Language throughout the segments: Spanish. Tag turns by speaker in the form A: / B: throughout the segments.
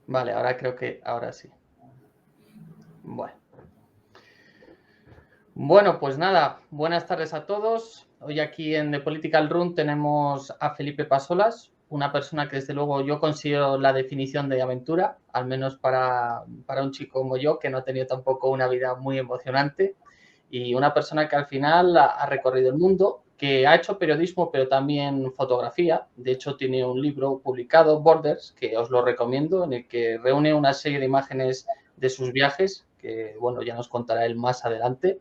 A: Vale, ahora creo que ahora sí. Bueno. Bueno, pues nada, buenas tardes a todos. Hoy aquí en The Political Room tenemos a Felipe Pasolas, una persona que desde luego yo considero la definición de aventura, al menos para un chico como yo, que no ha tenido tampoco una vida muy emocionante, y una persona que al final ha recorrido el mundo, que ha hecho periodismo, pero también fotografía. De hecho, tiene un libro publicado, Borders, que os lo recomiendo, en el que reúne una serie de imágenes de sus viajes, que bueno, ya nos contará él más adelante.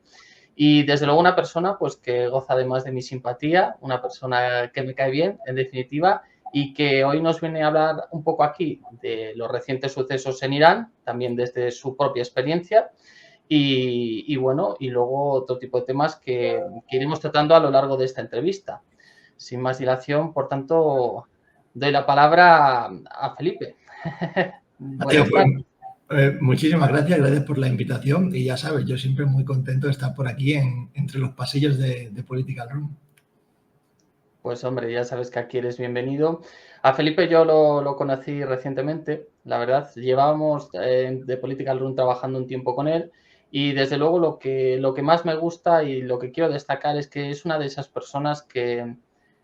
A: Y desde luego una persona pues que goza además de mi simpatía, una persona que me cae bien, en definitiva, y que hoy nos viene a hablar un poco aquí de los recientes sucesos en Irán, también desde su propia experiencia, y bueno, y luego otro tipo de temas que iremos tratando a lo largo de esta entrevista. Sin más dilación, por tanto, doy la palabra a Felipe.
B: Mateo,
A: Buenas
B: pues,
A: tardes.
B: muchísimas gracias por la invitación y ya sabes, yo siempre muy contento de estar por aquí entre los pasillos de Political Room.
A: Pues hombre, ya sabes que aquí eres bienvenido. A Felipe yo lo conocí recientemente, la verdad. Llevábamos de Political Room trabajando un tiempo con él y desde luego lo que más me gusta y lo que quiero destacar es que es una de esas personas que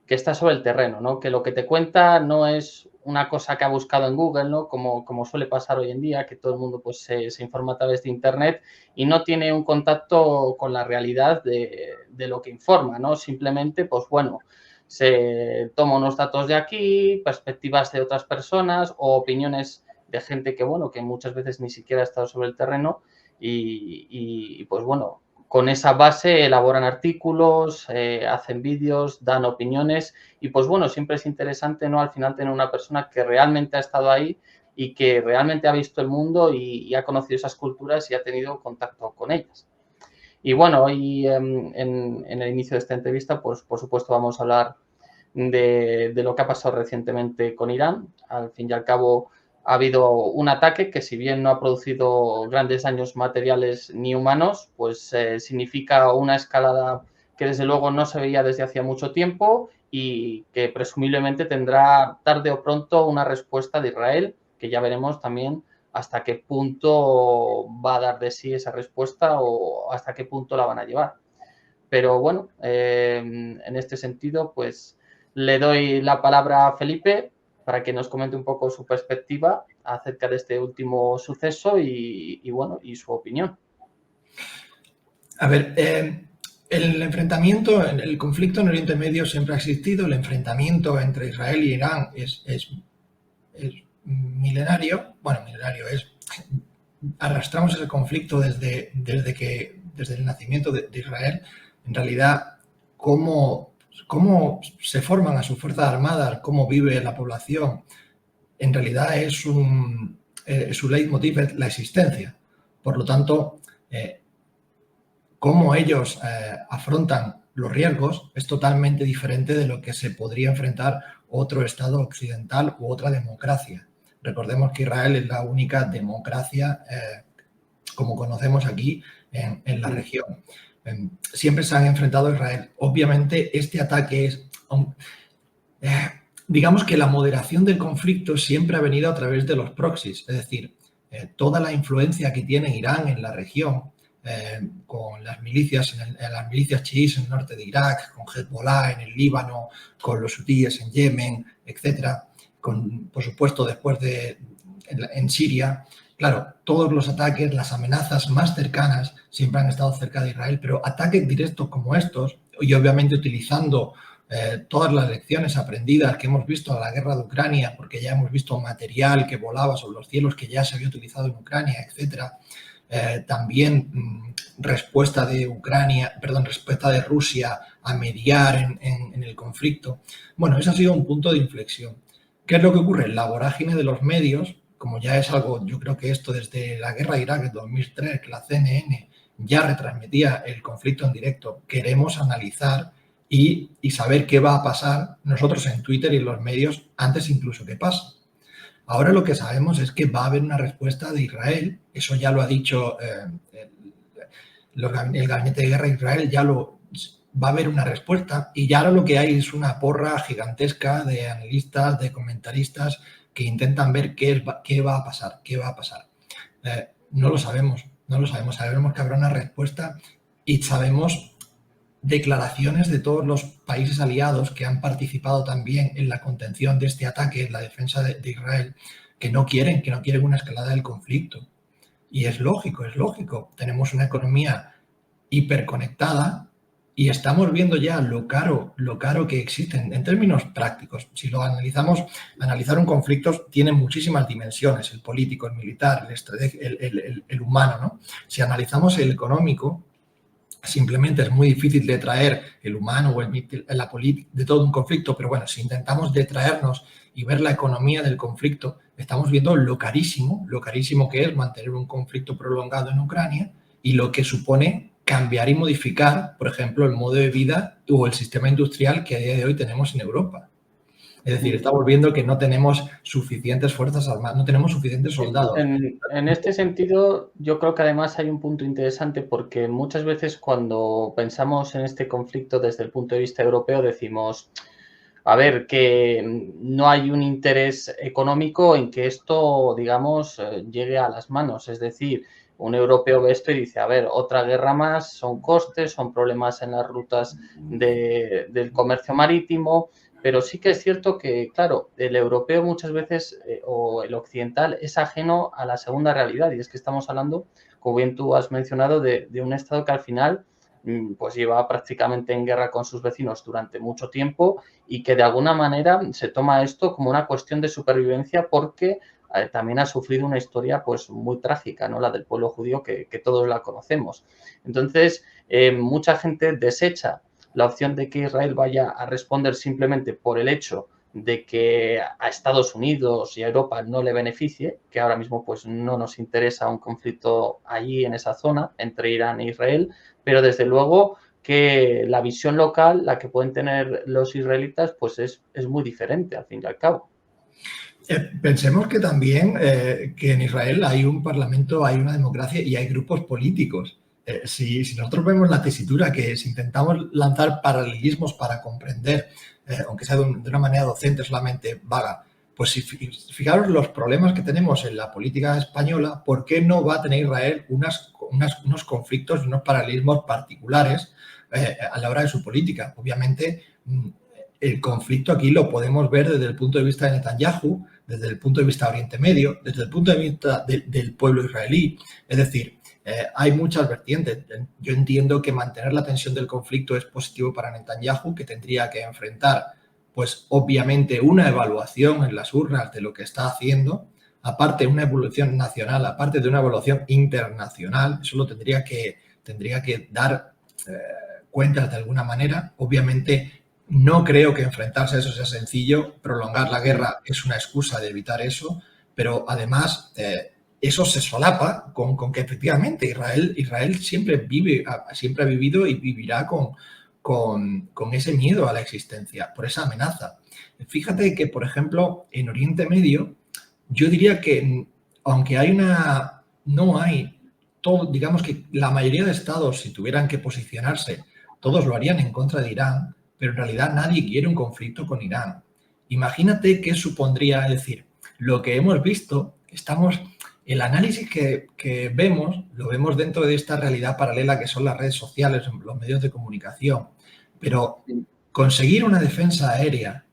A: está sobre el terreno, ¿no? Que lo que te cuenta no es una cosa que ha buscado en Google, ¿no? Como suele pasar hoy en día, que todo el mundo pues, se informa a través de Internet y no tiene un contacto con la realidad de lo que informa, ¿no? Simplemente, pues bueno, se toma unos datos de aquí, perspectivas de otras personas o opiniones de gente que, bueno, que muchas veces ni siquiera ha estado sobre el terreno y pues bueno, con esa base elaboran artículos, hacen vídeos, dan opiniones y pues bueno, siempre es interesante, ¿no? Al final tener una persona que realmente ha estado ahí y que realmente ha visto el mundo y ha conocido esas culturas y ha tenido contacto con ellas. Y bueno, hoy en el inicio de esta entrevista, pues por supuesto vamos a hablar de lo que ha pasado recientemente con Irán. Al fin y al cabo ha habido un ataque que si bien no ha producido grandes daños materiales ni humanos, pues significa una escalada que desde luego no se veía desde hacía mucho tiempo y que presumiblemente tendrá tarde o pronto una respuesta de Israel, que ya veremos también hasta qué punto va a dar de sí esa respuesta o hasta qué punto la van a llevar. Pero bueno, en este sentido, pues le doy la palabra a Felipe para que nos comente un poco su perspectiva acerca de este último suceso y bueno, y su opinión.
B: A ver, el enfrentamiento, el conflicto en Oriente Medio siempre ha existido, el enfrentamiento entre Israel y Irán es milenario, bueno, milenario es, arrastramos ese conflicto desde el nacimiento de Israel. En realidad, cómo se forman a sus fuerzas armadas, cómo vive la población, en realidad su leitmotiv es la existencia. Por lo tanto, cómo ellos afrontan los riesgos es totalmente diferente de lo que se podría enfrentar otro Estado occidental u otra democracia. Recordemos que Israel es la única democracia, como conocemos aquí, en la región. Siempre se han enfrentado a Israel. Obviamente, este ataque es... digamos que la moderación del conflicto siempre ha venido a través de los proxies, es decir, toda la influencia que tiene Irán en la región, con las milicias, las milicias chiíes en el norte de Irak, con Hezbollah en el Líbano, con los hutíes en Yemen, etcétera, por supuesto después en Siria. Claro, todos los ataques, las amenazas más cercanas siempre han estado cerca de Israel, pero ataques directos como estos, y obviamente utilizando todas las lecciones aprendidas que hemos visto a la guerra de Ucrania, porque ya hemos visto material que volaba sobre los cielos que ya se había utilizado en Ucrania, etcétera. También respuesta de Rusia a mediar en el conflicto. Bueno, ese ha sido un punto de inflexión. ¿Qué es lo que ocurre? La vorágine de los medios, como ya es algo, yo creo que esto desde la guerra de Irak en 2003, que la CNN ya retransmitía el conflicto en directo, queremos analizar y saber qué va a pasar nosotros en Twitter y en los medios antes incluso que pase. Ahora lo que sabemos es que va a haber una respuesta de Israel, eso ya lo ha dicho el Gabinete de Guerra de Israel, va a haber una respuesta y ya ahora lo que hay es una porra gigantesca de analistas, de comentaristas que intentan ver qué va a pasar, qué va a pasar. No lo sabemos, sabemos que habrá una respuesta y sabemos declaraciones de todos los países aliados que han participado también en la contención de este ataque, en la defensa de Israel, que no quieren una escalada del conflicto. Y es lógico. Tenemos una economía hiperconectada y estamos viendo ya lo caro que existen en términos prácticos. Si lo analizamos, analizar un conflicto tiene muchísimas dimensiones, el político, el militar, el humano, ¿no? Si analizamos el económico, simplemente es muy difícil detraer el humano o la política de todo un conflicto, pero bueno, si intentamos detraernos y ver la economía del conflicto, estamos viendo lo carísimo que es mantener un conflicto prolongado en Ucrania y lo que supone cambiar y modificar, por ejemplo, el modo de vida o el sistema industrial que a día de hoy tenemos en Europa. Es decir, estamos viendo que no tenemos suficientes fuerzas armadas, no tenemos suficientes soldados.
A: En este sentido, yo creo que además hay un punto interesante porque muchas veces cuando pensamos en este conflicto desde el punto de vista europeo decimos, a ver, que no hay un interés económico en que esto, digamos, llegue a las manos. Es decir, un europeo ve esto y dice, a ver, otra guerra más, son costes, son problemas en las rutas del comercio marítimo, pero sí que es cierto que, claro, el europeo muchas veces, o el occidental, es ajeno a la segunda realidad y es que estamos hablando, como bien tú has mencionado, de un Estado que al final pues lleva prácticamente en guerra con sus vecinos durante mucho tiempo y que de alguna manera se toma esto como una cuestión de supervivencia porque también ha sufrido una historia pues muy trágica, ¿no? La del pueblo judío que todos la conocemos. Entonces, mucha gente desecha la opción de que Israel vaya a responder simplemente por el hecho de que a Estados Unidos y a Europa no le beneficie, que ahora mismo pues no nos interesa un conflicto allí en esa zona entre Irán e Israel, pero desde luego que la visión local, la que pueden tener los israelitas, pues es muy diferente al fin y al cabo.
B: Pensemos que también que en Israel hay un parlamento, hay una democracia y hay grupos políticos. Si nosotros vemos la tesitura, que si intentamos lanzar paralelismos para comprender, aunque sea de una manera docente solamente vaga, pues si fijaros los problemas que tenemos en la política española, ¿por qué no va a tener Israel unos conflictos y unos paralelismos particulares a la hora de su política? Obviamente, el conflicto aquí lo podemos ver desde el punto de vista de Netanyahu, desde el punto de vista de Oriente Medio, desde el punto de vista del pueblo israelí. Es decir, hay muchas vertientes. Yo entiendo que mantener la tensión del conflicto es positivo para Netanyahu, que tendría que enfrentar, pues obviamente, una evaluación en las urnas de lo que está haciendo, aparte una evaluación nacional, aparte de una evaluación internacional. Eso lo tendría que dar cuentas de alguna manera. Obviamente, no creo que enfrentarse a eso sea sencillo. Prolongar la guerra es una excusa de evitar eso, pero además eso se solapa con que efectivamente Israel siempre ha vivido y vivirá con ese miedo a la existencia, por esa amenaza. Fíjate que, por ejemplo, en Oriente Medio, yo diría que aunque digamos que la mayoría de estados, si tuvieran que posicionarse, todos lo harían en contra de Irán, pero en realidad nadie quiere un conflicto con Irán. Imagínate qué supondría, es decir, lo que hemos visto, el análisis que vemos, lo vemos dentro de esta realidad paralela que son las redes sociales, los medios de comunicación, pero conseguir una defensa aérea,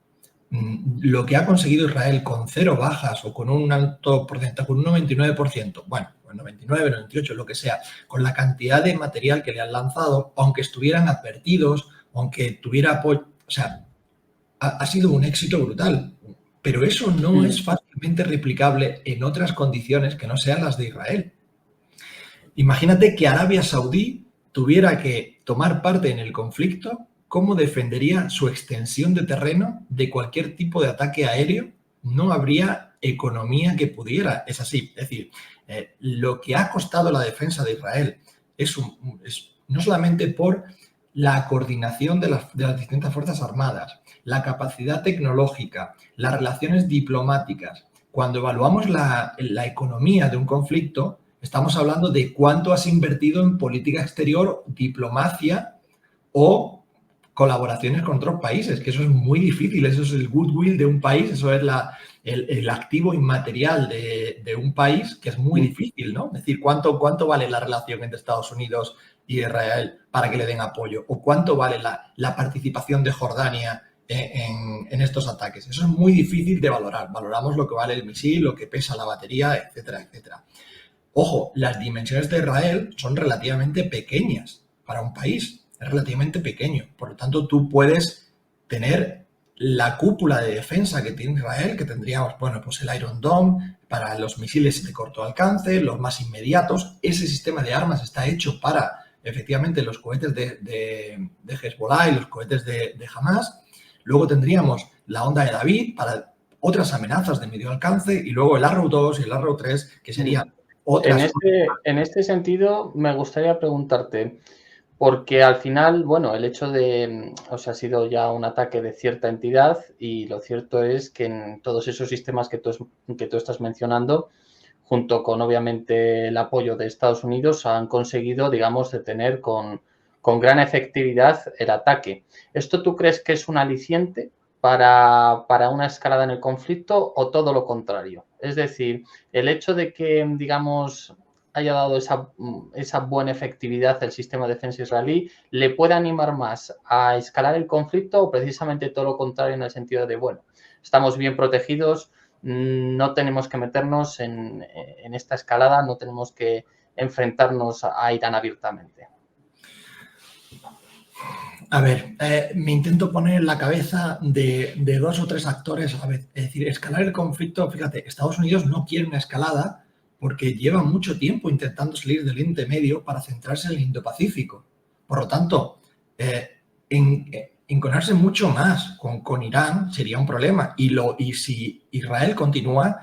B: lo que ha conseguido Israel con 0 bajas o con un alto porcentaje, con un 99%, bueno, 99, 98, lo que sea, con la cantidad de material que le han lanzado, aunque estuvieran advertidos, aunque tuviera apoyo, o sea, ha sido un éxito brutal, pero eso no es fácilmente replicable en otras condiciones que no sean las de Israel. Imagínate que Arabia Saudí tuviera que tomar parte en el conflicto, ¿cómo defendería su extensión de terreno de cualquier tipo de ataque aéreo? No habría economía que pudiera, es así. Es decir, lo que ha costado la defensa de Israel es no solamente por la coordinación de las distintas fuerzas armadas, la capacidad tecnológica, las relaciones diplomáticas. Cuando evaluamos la economía de un conflicto, estamos hablando de cuánto has invertido en política exterior, diplomacia o colaboraciones con otros países, que eso es muy difícil, eso es el goodwill de un país, eso es el activo inmaterial de un país, que es muy difícil, ¿no? Es decir, ¿cuánto vale la relación entre Estados Unidos y Israel para que le den apoyo? ¿O cuánto vale la participación de Jordania en estos ataques? Eso es muy difícil de valorar. Valoramos lo que vale el misil, lo que pesa la batería, etcétera, etcétera. Ojo, las dimensiones de Israel son relativamente pequeñas para un país, es relativamente pequeño. Por lo tanto, tú puedes tener la cúpula de defensa que tiene Israel, que tendríamos, bueno, pues el Iron Dome para los misiles de corto alcance, los más inmediatos. Ese sistema de armas está hecho para, efectivamente, los cohetes de Hezbollah y los cohetes de Hamas. Luego tendríamos la onda de David para otras amenazas de medio alcance y luego el Arrow 2 y el Arrow 3, que serían otras.
A: En este sentido, me gustaría preguntarte, porque al final, bueno, el hecho de, o sea, ha sido ya un ataque de cierta entidad y lo cierto es que en todos esos sistemas que tú estás mencionando, junto con obviamente el apoyo de Estados Unidos, han conseguido, digamos, detener con gran efectividad el ataque. ¿Esto tú crees que es un aliciente para una escalada en el conflicto o todo lo contrario? Es decir, el hecho de que, digamos, haya dado esa buena efectividad el sistema de defensa israelí, ¿le puede animar más a escalar el conflicto o precisamente todo lo contrario en el sentido de, bueno, estamos bien protegidos, no tenemos que meternos en esta escalada, no tenemos que enfrentarnos a Irán abiertamente?
B: A ver, me intento poner en la cabeza de dos o tres actores a la vez. Es decir, escalar el conflicto, fíjate, Estados Unidos no quiere una escalada porque lleva mucho tiempo intentando salir del Oriente Medio para centrarse en el Indo-Pacífico. Por lo tanto, enconarse mucho más con Irán sería un problema. Y si Israel continúa,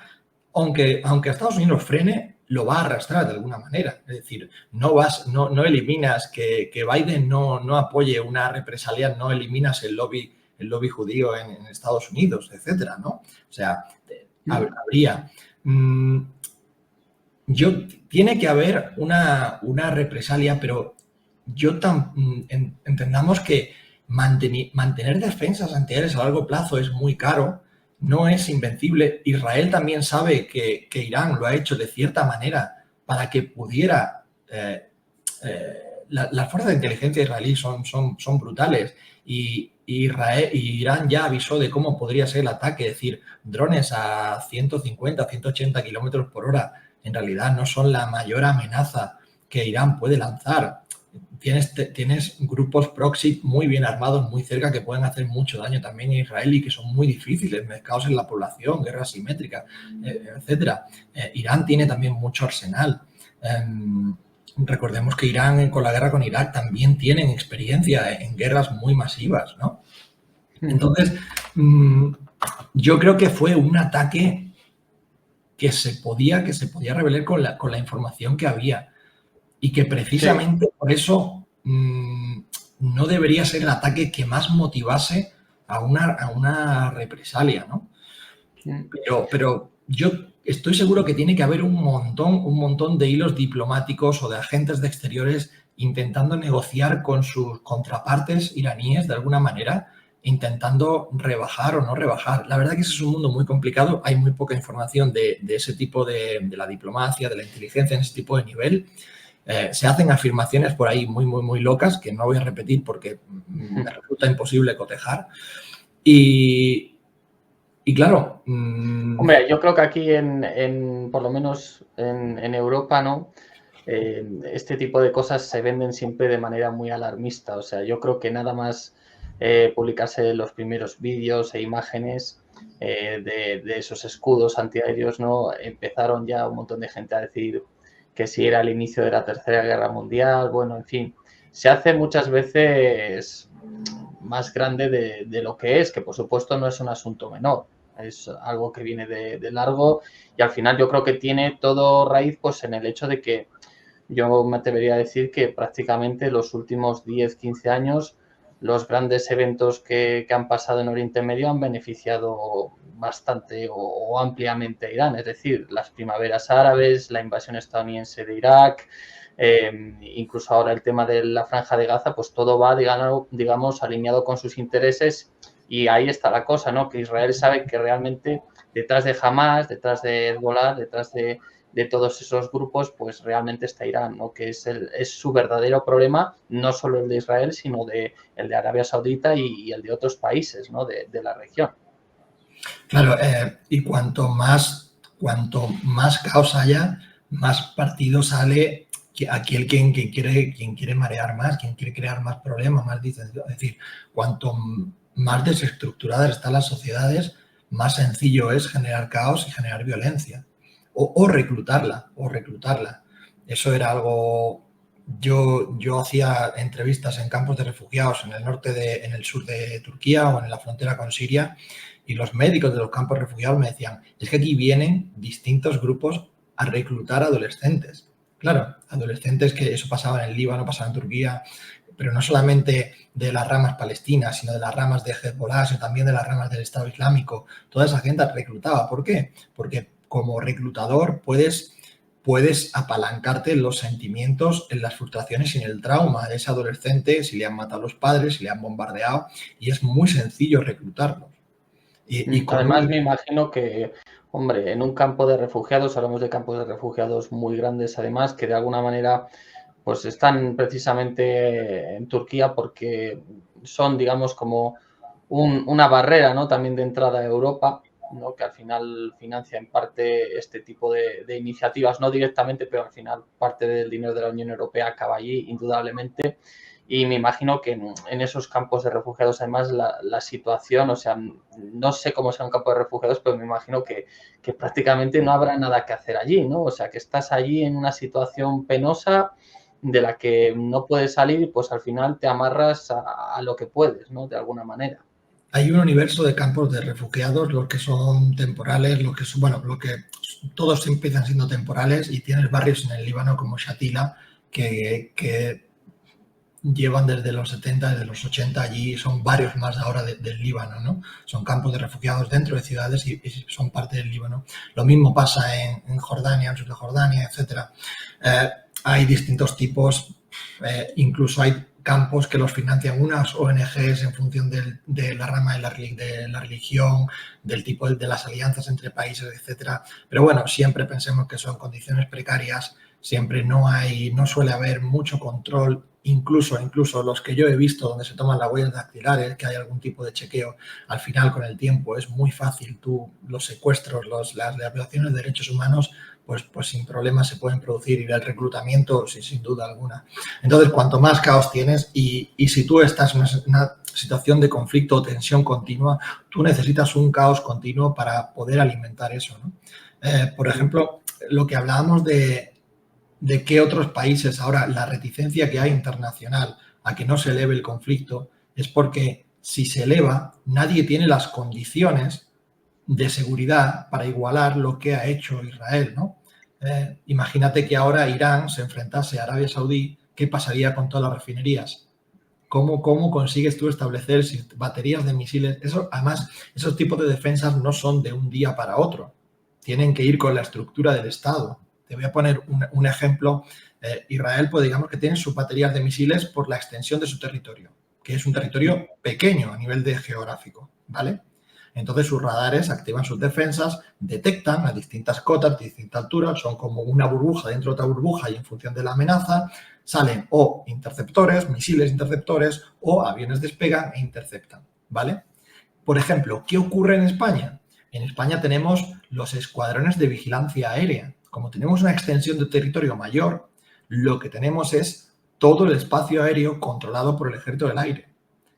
B: aunque Estados Unidos frene, lo va a arrastrar de alguna manera. Es decir, no eliminas que Biden no apoye una represalia, no eliminas el lobby judío en Estados Unidos, etcétera, ¿no? O sea, habría. Tiene que haber una represalia, pero entendamos que mantener defensas antiaéreas a largo plazo es muy caro. No es invencible. Israel también sabe que Irán lo ha hecho de cierta manera para que pudiera... las fuerzas de inteligencia israelí son brutales y Irán ya avisó de cómo podría ser el ataque, es decir, drones a 150, 180 kilómetros por hora en realidad no son la mayor amenaza que Irán puede lanzar. Tienes grupos proxy muy bien armados, muy cerca, que pueden hacer mucho daño también en Israel y que son muy difíciles, mezclados en la población, guerras simétricas, etcétera. Irán tiene también mucho arsenal. Recordemos que Irán, con la guerra con Irak, también tienen experiencia en guerras muy masivas, ¿no? Entonces, yo creo que fue un ataque que se podía revelar con la información que había. Y que precisamente por eso no debería ser el ataque que más motivase a una represalia, ¿no? Pero yo estoy seguro que tiene que haber un montón de hilos diplomáticos o de agentes de exteriores intentando negociar con sus contrapartes iraníes de alguna manera, intentando rebajar o no rebajar. La verdad que ese es un mundo muy complicado, hay muy poca información de ese tipo de la diplomacia, de la inteligencia en ese tipo de nivel. Se hacen afirmaciones por ahí muy locas que no voy a repetir porque me resulta imposible cotejar. Y claro...
A: Hombre, yo creo que aquí, por lo menos en Europa, ¿no? Este tipo de cosas se venden siempre de manera muy alarmista. O sea, yo creo que nada más publicarse los primeros vídeos e imágenes de esos escudos antiaéreos, ¿no? Empezaron ya un montón de gente a decir que si era el inicio de la Tercera Guerra Mundial, bueno, en fin, se hace muchas veces más grande de lo que es, que por supuesto no es un asunto menor, es algo que viene de largo y al final yo creo que tiene todo raíz pues en el hecho de que yo me atrevería a decir que prácticamente los últimos 10, 15 años los grandes eventos que han pasado en Oriente Medio han beneficiado bastante o ampliamente a Irán, es decir, las primaveras árabes, la invasión estadounidense de Irak, incluso ahora el tema de la Franja de Gaza, pues todo va, digamos, alineado con sus intereses y ahí está la cosa, ¿no? Que Israel sabe que realmente detrás de Hamas, detrás de Hezbollah, detrás de todos esos grupos, pues realmente está Irán, ¿no? Que es su verdadero problema, no solo el de Israel, sino el de Arabia Saudita y el de otros países, ¿no? de la región.
B: Claro, y cuanto más caos haya, más partido sale aquel quien quiere marear más, quien quiere crear más problemas, más disensión. Es decir, cuanto más desestructuradas están las sociedades, más sencillo es generar caos y generar violencia. O reclutarla. Eso era algo... Yo hacía entrevistas en campos de refugiados en el sur de Turquía o en la frontera con Siria, y los médicos de los campos de refugiados me decían, es que aquí vienen distintos grupos a reclutar adolescentes. Claro, adolescentes, que eso pasaba en el Líbano, pasaba en Turquía, pero no solamente de las ramas palestinas, sino de las ramas de Hezbollah, sino también de las ramas del Estado Islámico. Toda esa gente reclutaba. ¿Por qué? Porque como reclutador puedes apalancarte en los sentimientos, en las frustraciones y en el trauma de ese adolescente, si le han matado a los padres, si le han bombardeado, y es muy sencillo reclutarlos.
A: Además, me imagino que, hombre, en un campo de refugiados, hablamos de campos de refugiados muy grandes, además, que de alguna manera pues están precisamente en Turquía porque son, digamos, como una barrera, ¿no? También de entrada a Europa, ¿no? Que al final financia en parte este tipo de iniciativas, no directamente, pero al final parte del dinero de la Unión Europea acaba allí, indudablemente. Y me imagino que en esos campos de refugiados, además, la situación, o sea, no sé cómo sea un campo de refugiados, pero me imagino que prácticamente no habrá nada que hacer allí, ¿no? O sea, que estás allí en una situación penosa de la que no puedes salir, pues al final te amarras a lo que puedes, ¿no? De alguna manera.
B: Hay un universo de campos de refugiados, los que son temporales, los que son, bueno, lo que todos empiezan siendo temporales, y tienes barrios en el Líbano como Shatila que llevan desde los 70, desde los 80 allí, son varios más ahora del Líbano, ¿no? Son campos de refugiados dentro de ciudades y son parte del Líbano. Lo mismo pasa en Jordania, en sur de Jordania, etcétera. Hay distintos tipos, incluso hay campos que los financian unas ONGs en función de la rama de la religión, del tipo de las alianzas entre países, etcétera. Pero bueno, siempre pensemos que son condiciones precarias, siempre no suele haber mucho control, incluso los que yo he visto donde se toman las huellas dactilares, que hay algún tipo de chequeo, al final con el tiempo es muy fácil, los secuestros, las violaciones de derechos humanos, pues sin problemas se pueden producir, y el reclutamiento sin duda alguna. Entonces, cuanto más caos tienes y si tú estás en una situación de conflicto o tensión continua, tú necesitas un caos continuo para poder alimentar eso, ¿no? Por ejemplo, lo que hablábamos de qué otros países, ahora la reticencia que hay internacional a que no se eleve el conflicto, es porque si se eleva, nadie tiene las condiciones de seguridad para igualar lo que ha hecho Israel, ¿no? Imagínate que ahora Irán se enfrentase a Arabia Saudí, ¿qué pasaría con todas las refinerías? ¿Cómo consigues tú establecer baterías de misiles? Además, esos tipos de defensas no son de un día para otro. Tienen que ir con la estructura del Estado. Te voy a poner un ejemplo. Israel, pues digamos que tiene sus baterías de misiles por la extensión de su territorio, que es un territorio pequeño a nivel de geográfico, ¿vale? Entonces sus radares activan sus defensas, detectan a distintas cotas, de distinta altura, son como una burbuja dentro de otra burbuja, y en función de la amenaza salen o interceptores, misiles interceptores, o aviones despegan e interceptan, ¿vale? Por ejemplo, ¿qué ocurre en España? En España tenemos los escuadrones de vigilancia aérea. Como tenemos una extensión de territorio mayor, lo que tenemos es todo el espacio aéreo controlado por el Ejército del Aire,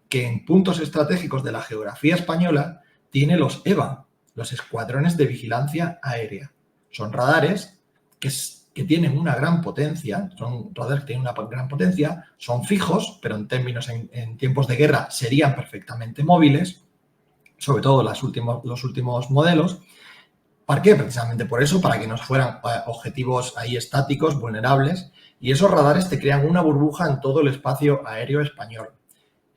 B: que en puntos estratégicos de la geografía española tiene los EVA, los escuadrones de vigilancia aérea. Son radares que tienen una gran potencia, son fijos, pero en términos en tiempos de guerra serían perfectamente móviles, sobre todo los últimos modelos. ¿Para qué? Precisamente por eso, para que no fueran objetivos ahí estáticos, vulnerables, y esos radares te crean una burbuja en todo el espacio aéreo español.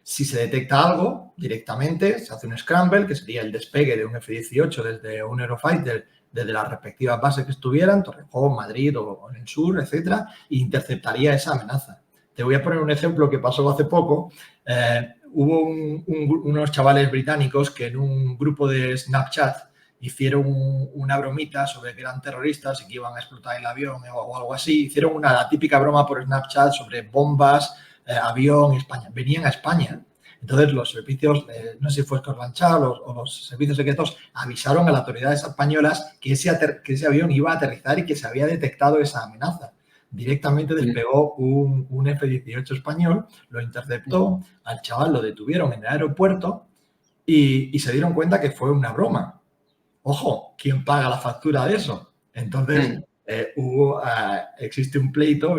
B: Si se detecta algo, directamente se hace un scramble, que sería el despegue de un F-18 desde un Eurofighter desde las respectivas bases que estuvieran, Torrejón, Madrid o en el sur, etcétera, e interceptaría esa amenaza. Te voy a poner un ejemplo que pasó hace poco. Hubo unos chavales británicos que en un grupo de Snapchat hicieron una bromita sobre que eran terroristas y que iban a explotar el avión o algo así. Hicieron la típica broma por Snapchat sobre bombas, avión, España. Venían a España. Entonces, los servicios, no sé si fue Scotland Yard o los servicios secretos, avisaron a las autoridades españolas que ese avión iba a aterrizar y que se había detectado esa amenaza. Directamente despegó un F-18 español, lo interceptó, al chaval lo detuvieron en el aeropuerto y se dieron cuenta que fue una broma. Ojo, ¿quién paga la factura de eso? Entonces, existió un pleito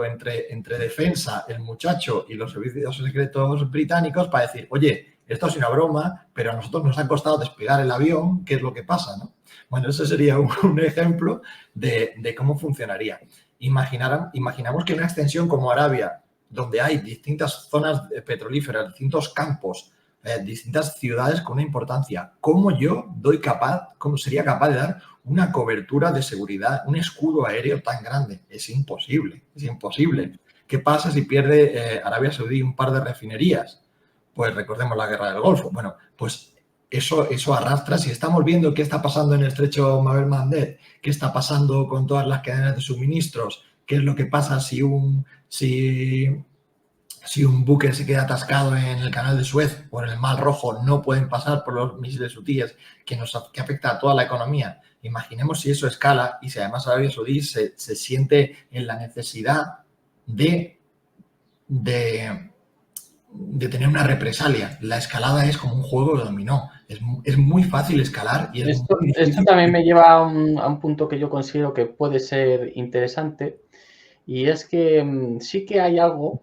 B: entre defensa, el muchacho y los servicios secretos británicos para decir, oye, esto es una broma, pero a nosotros nos ha costado despegar el avión, ¿qué es lo que pasa? ¿No? Bueno, ese sería un ejemplo de cómo funcionaría. Imaginamos que una extensión como Arabia, donde hay distintas zonas petrolíferas, distintos campos, distintas ciudades con una importancia, ¿cómo sería capaz de dar una cobertura de seguridad, un escudo aéreo tan grande? Es imposible, es imposible. ¿Qué pasa si pierde Arabia Saudí un par de refinerías? Pues recordemos la guerra del Golfo. Bueno, pues eso arrastra. Si estamos viendo qué está pasando en el estrecho Bab el-Mandeb, qué está pasando con todas las cadenas de suministros, qué es lo que pasa si un buque se queda atascado en el canal de Suez o en el Mar Rojo, no pueden pasar por los misiles hutíes que afecta a toda la economía. Imaginemos si eso escala y si además Arabia Saudí se siente en la necesidad de tener una represalia. La escalada es como un juego de dominó. Es muy fácil escalar y
A: esto también me lleva a un punto que yo considero que puede ser interesante, y es que sí que hay algo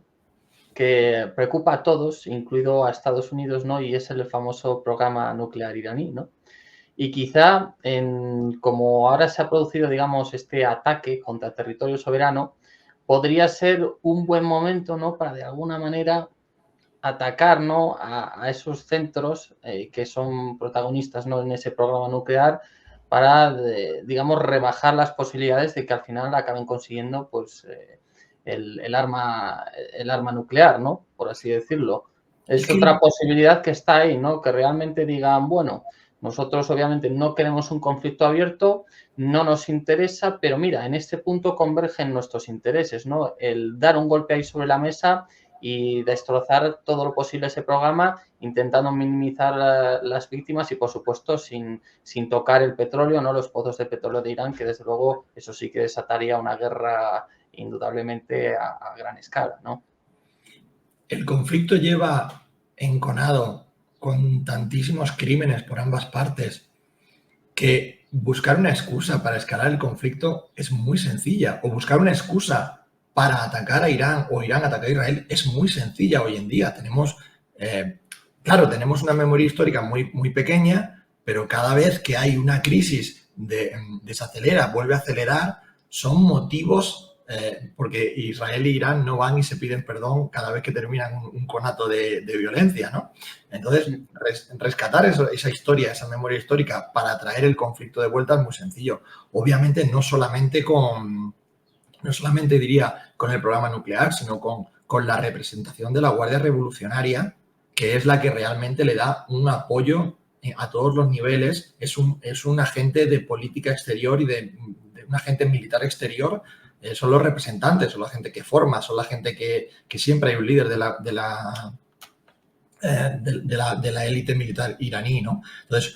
A: que preocupa a todos, incluido a Estados Unidos, ¿no? Y es el famoso programa nuclear iraní, ¿no? Y quizá, como ahora se ha producido, digamos, este ataque contra territorio soberano, podría ser un buen momento, ¿no? Para de alguna manera atacar, ¿no? a esos centros que son protagonistas, ¿no? En ese programa nuclear, para, digamos, rebajar las posibilidades de que al final acaben consiguiendo, pues, el arma nuclear, ¿no? Por así decirlo. Es otra posibilidad que está ahí, ¿no? Que realmente digan, bueno, nosotros obviamente no queremos un conflicto abierto, no nos interesa, pero mira, en este punto convergen nuestros intereses, ¿no? El dar un golpe ahí sobre la mesa y destrozar todo lo posible ese programa, intentando minimizar las víctimas y, por supuesto, sin tocar el petróleo, no los pozos de petróleo de Irán, que desde luego eso sí que desataría una guerra indudablemente a gran escala, ¿no?
B: El conflicto lleva enconado con tantísimos crímenes por ambas partes que buscar una excusa para escalar el conflicto es muy sencilla, o buscar una excusa para atacar a Irán o Irán atacar a Israel es muy sencilla hoy en día. Tenemos una memoria histórica muy, muy pequeña, pero cada vez que hay una crisis desacelera, vuelve a acelerar, son motivos porque Israel e Irán no van y se piden perdón cada vez que terminan un conato de violencia, ¿no? Entonces, rescatar esa historia, esa memoria histórica para traer el conflicto de vuelta es muy sencillo. Obviamente, no solamente diría con el programa nuclear, sino con la representación de la Guardia Revolucionaria, que es la que realmente le da un apoyo a todos los niveles. Es un agente de política exterior y de un agente militar exterior. Son los representantes, son la gente que forma, son la gente que siempre hay un líder de la élite militar iraní, ¿no? Entonces,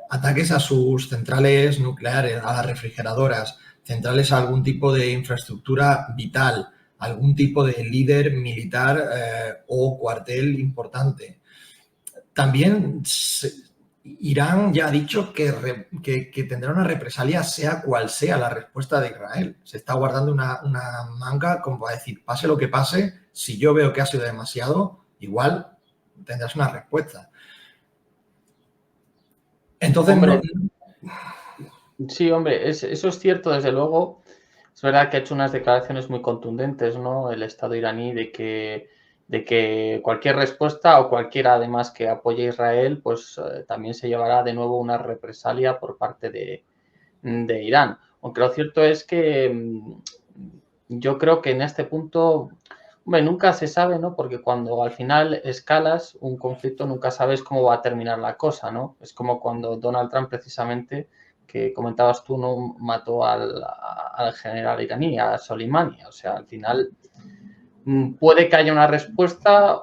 B: ataques a sus centrales nucleares, a las refrigeradoras, centrales a algún tipo de infraestructura vital, algún tipo de líder militar o cuartel importante. También Irán ya ha dicho que tendrá una represalia sea cual sea la respuesta de Israel. Se está guardando una manga como para decir, pase lo que pase, si yo veo que ha sido demasiado, igual tendrás una respuesta. Entonces,
A: hombre, sí, hombre, eso es cierto, desde luego. Es verdad que ha hecho unas declaraciones muy contundentes, ¿no? El Estado iraní de que de que cualquier respuesta o cualquiera además que apoye a Israel, pues también se llevará de nuevo una represalia por parte de Irán. Aunque lo cierto es que yo creo que en este punto, hombre, nunca se sabe, ¿no? Porque cuando al final escalas un conflicto nunca sabes cómo va a terminar la cosa, ¿no? Es como cuando Donald Trump precisamente, que comentabas tú, no mató al general iraní, a Soleimani. O sea, al final puede que haya una respuesta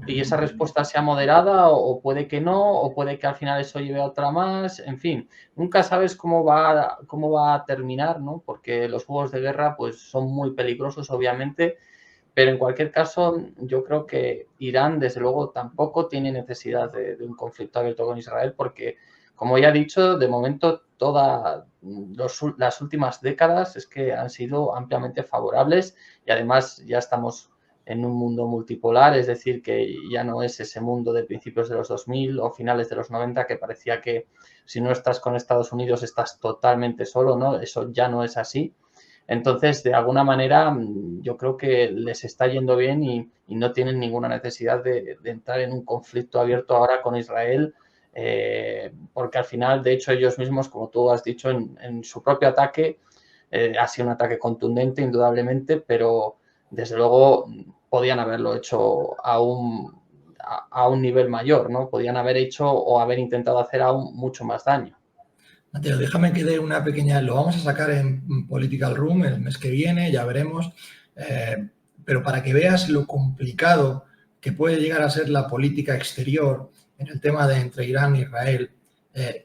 A: y esa respuesta sea moderada o puede que no, o puede que al final eso lleve a otra más, en fin, nunca sabes cómo va a terminar, ¿no? Porque los juegos de guerra pues son muy peligrosos, obviamente, pero en cualquier caso yo creo que Irán desde luego tampoco tiene necesidad de un conflicto abierto con Israel porque, como ya he dicho, de momento todas las últimas décadas es que han sido ampliamente favorables y además ya estamos en un mundo multipolar, es decir, que ya no es ese mundo de principios de los 2000 o finales de los 90 que parecía que si no estás con Estados Unidos estás totalmente solo, ¿no? Eso ya no es así. Entonces, de alguna manera, yo creo que les está yendo bien y no tienen ninguna necesidad de entrar en un conflicto abierto ahora con Israel, porque al final, de hecho, ellos mismos, como tú has dicho, en su propio ataque, ha sido un ataque contundente, indudablemente, pero desde luego podían haberlo hecho a un nivel mayor, ¿no? Podían haber hecho o haber intentado hacer aún mucho más daño.
B: Mateo, déjame que dé una pequeña, lo vamos a sacar en Political Room el mes que viene, ya veremos, pero para que veas lo complicado que puede llegar a ser la política exterior en el tema de entre Irán e Israel,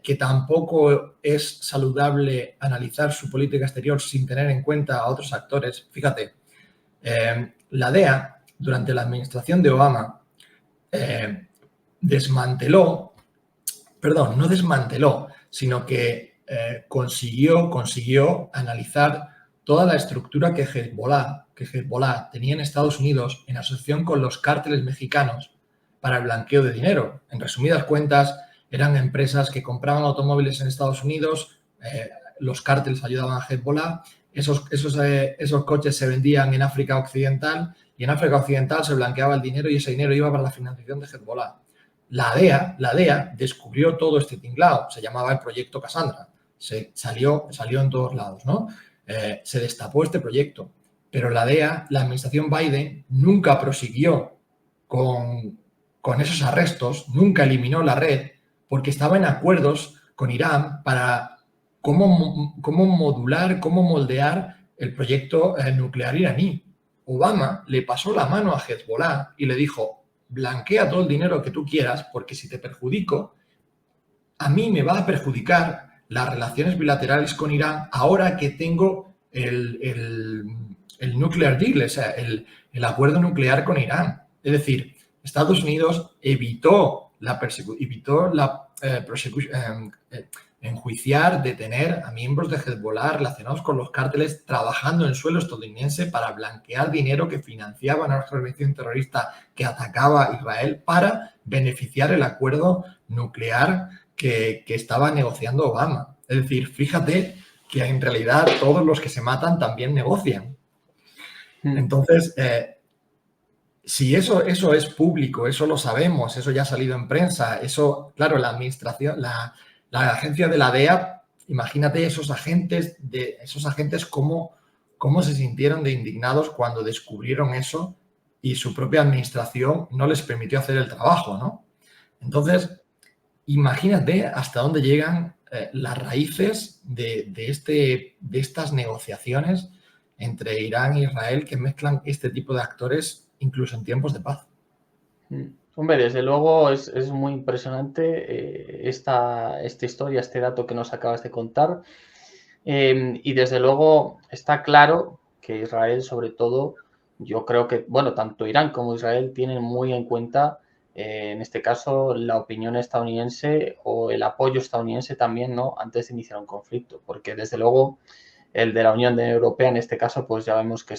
B: que tampoco es saludable analizar su política exterior sin tener en cuenta a otros actores. Fíjate, la DEA, durante la administración de Obama, no desmanteló, sino que consiguió analizar toda la estructura que Hezbollah tenía en Estados Unidos en asociación con los cárteles mexicanos para el blanqueo de dinero. En resumidas cuentas, eran empresas que compraban automóviles en Estados Unidos, los cárteles ayudaban a Hezbollah, esos coches se vendían en África Occidental y en África Occidental se blanqueaba el dinero y ese dinero iba para la financiación de Hezbollah. La DEA descubrió todo este tinglado, se llamaba el proyecto Cassandra, salió en todos lados, ¿no? Se destapó este proyecto, pero la DEA, la administración Biden, nunca prosiguió con esos arrestos, nunca eliminó la red, porque estaba en acuerdos con Irán para cómo modular, cómo moldear el proyecto nuclear iraní. Obama le pasó la mano a Hezbollah y le dijo: blanquea todo el dinero que tú quieras, porque si te perjudico, a mí me va a perjudicar las relaciones bilaterales con Irán ahora que tengo el nuclear deal, o sea, el acuerdo nuclear con Irán. Es decir, Estados Unidos evitó enjuiciar, detener a miembros de Hezbollah relacionados con los cárteles trabajando en suelo estadounidense para blanquear dinero que financiaba a nuestra organización terrorista que atacaba a Israel para beneficiar el acuerdo nuclear que estaba negociando Obama. Es decir, fíjate que en realidad todos los que se matan también negocian. Entonces, si eso es público, eso lo sabemos, eso ya ha salido en prensa, eso, claro, la administración, la agencia de la DEA, imagínate esos agentes cómo se sintieron de indignados cuando descubrieron eso y su propia administración no les permitió hacer el trabajo, ¿no? Entonces, imagínate hasta dónde llegan las raíces de estas negociaciones entre Irán e Israel que mezclan este tipo de actores incluso en tiempos de paz.
A: Hombre, desde luego es muy impresionante esta historia, este dato que nos acabas de contar. Y desde luego está claro que Israel, sobre todo, yo creo que, bueno, tanto Irán como Israel tienen muy en cuenta, en este caso, la opinión estadounidense o el apoyo estadounidense también, ¿no? Antes de iniciar un conflicto, porque desde luego el de la Unión Europea, en este caso, pues ya vemos que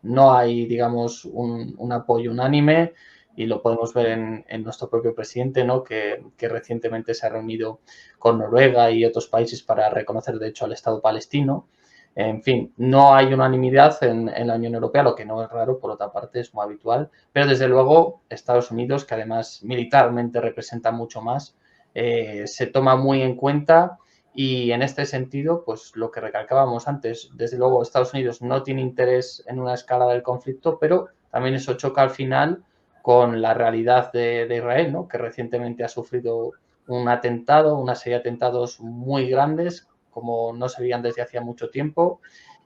A: no hay, digamos, un apoyo unánime y lo podemos ver en nuestro propio presidente, ¿no? Que recientemente se ha reunido con Noruega y otros países para reconocer, de hecho, al Estado palestino. En fin, no hay unanimidad en la Unión Europea, lo que no es raro, por otra parte es muy habitual, pero desde luego Estados Unidos, que además militarmente representa mucho más, se toma muy en cuenta y en este sentido, pues lo que recalcábamos antes, desde luego Estados Unidos no tiene interés en una escalada del conflicto, pero también eso choca al final con la realidad de Israel, ¿no? Que recientemente ha sufrido un atentado, una serie de atentados muy grandes, como no se veían desde hacía mucho tiempo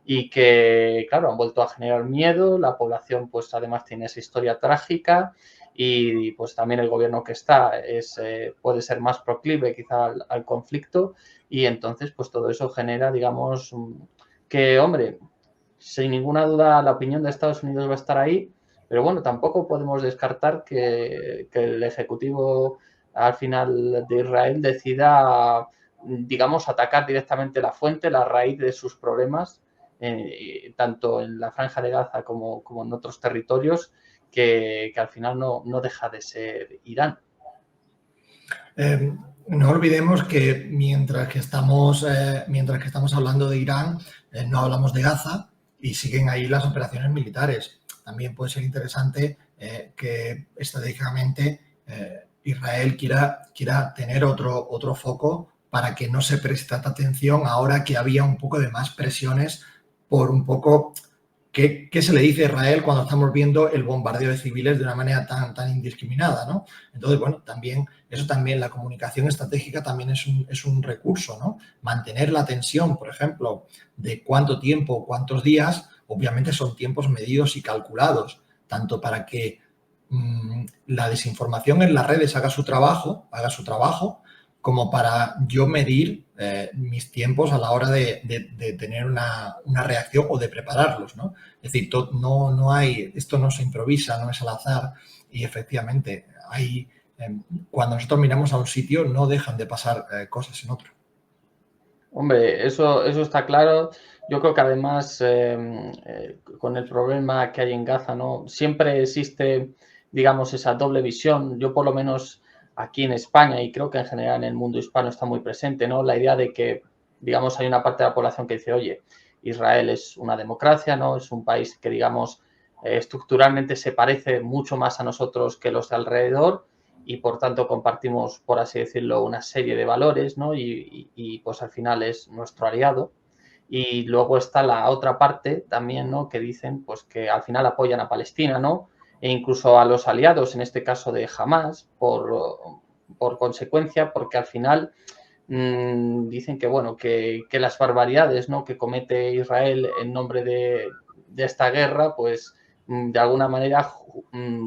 A: y que, claro, han vuelto a generar miedo. La población, pues además tiene esa historia trágica y pues también el gobierno que está puede ser más proclive quizá al conflicto y entonces pues todo eso genera, digamos, que, hombre, sin ninguna duda la opinión de Estados Unidos va a estar ahí, pero bueno, tampoco podemos descartar que el Ejecutivo al final de Israel decida, digamos, atacar directamente la fuente, la raíz de sus problemas, tanto en la Franja de Gaza como en otros territorios, que al final no deja de ser Irán.
B: No olvidemos que mientras que estamos hablando de Irán, no hablamos de Gaza y siguen ahí las operaciones militares. También puede ser interesante que estratégicamente Israel quiera tener otro foco para que no se preste tanta atención ahora que había un poco de más presiones por un poco ¿qué se le dice a Israel cuando estamos viendo el bombardeo de civiles de una manera tan indiscriminada, ¿no? Entonces, bueno, también la comunicación estratégica también es un recurso, ¿no? Mantener la tensión, por ejemplo, de cuánto tiempo, cuántos días, obviamente son tiempos medidos y calculados, tanto para que la desinformación en las redes haga su trabajo, como para yo medir mis tiempos a la hora de tener una reacción o de prepararlos, ¿no? Es decir, esto no se improvisa, no es al azar y efectivamente cuando nosotros miramos a un sitio no dejan de pasar cosas en otro.
A: Hombre, eso está claro. Yo creo que además con el problema que hay en Gaza, ¿no? Siempre existe, digamos, esa doble visión. Yo por lo menos aquí en España y creo que en general en el mundo hispano está muy presente, ¿no? La idea de que, digamos, hay una parte de la población que dice, oye, Israel es una democracia, ¿no? Es un país que, digamos, estructuralmente se parece mucho más a nosotros que los de alrededor y por tanto compartimos, por así decirlo, una serie de valores, ¿no? Y pues al final es nuestro aliado. Y luego está la otra parte también, ¿no? Que dicen pues que al final apoyan a Palestina, ¿no? E incluso a los aliados, en este caso de Hamas, por consecuencia, porque al final dicen que, bueno, que las barbaridades, ¿no? Que comete Israel en nombre de esta guerra, pues de alguna manera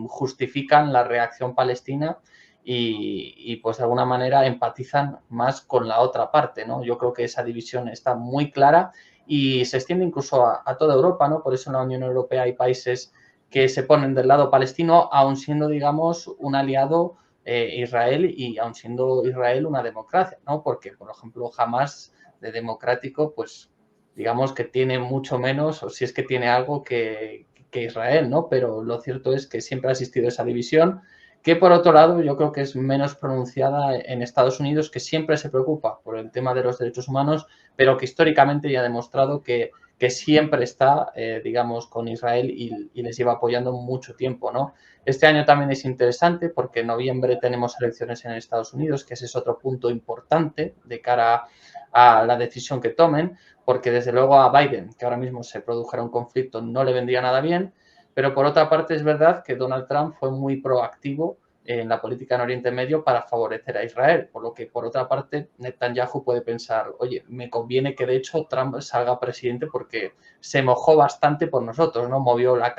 A: justifican la reacción palestina y pues de alguna manera empatizan más con la otra parte, ¿no? Yo creo que esa división está muy clara y se extiende incluso a toda Europa, ¿no? Por eso en la Unión Europea hay países que se ponen del lado palestino, aun siendo, digamos, un aliado Israel y aun siendo Israel una democracia, ¿no? Porque, por ejemplo, Hamas de democrático, pues digamos que tiene mucho menos, o si es que tiene algo que Israel, ¿no? Pero lo cierto es que siempre ha existido esa división, que por otro lado yo creo que es menos pronunciada en Estados Unidos, que siempre se preocupa por el tema de los derechos humanos, pero que históricamente ya ha demostrado que siempre está, digamos, con Israel y les lleva apoyando mucho tiempo, ¿no? Este año también es interesante porque en noviembre tenemos elecciones en Estados Unidos, que ese es otro punto importante de cara a la decisión que tomen, porque desde luego a Biden, que ahora mismo se produjera un conflicto, no le vendría nada bien, pero por otra parte es verdad que Donald Trump fue muy proactivo en la política en Oriente Medio para favorecer a Israel, por lo que por otra parte Netanyahu puede pensar, oye, me conviene que de hecho Trump salga presidente porque se mojó bastante por nosotros, ¿no? Movió la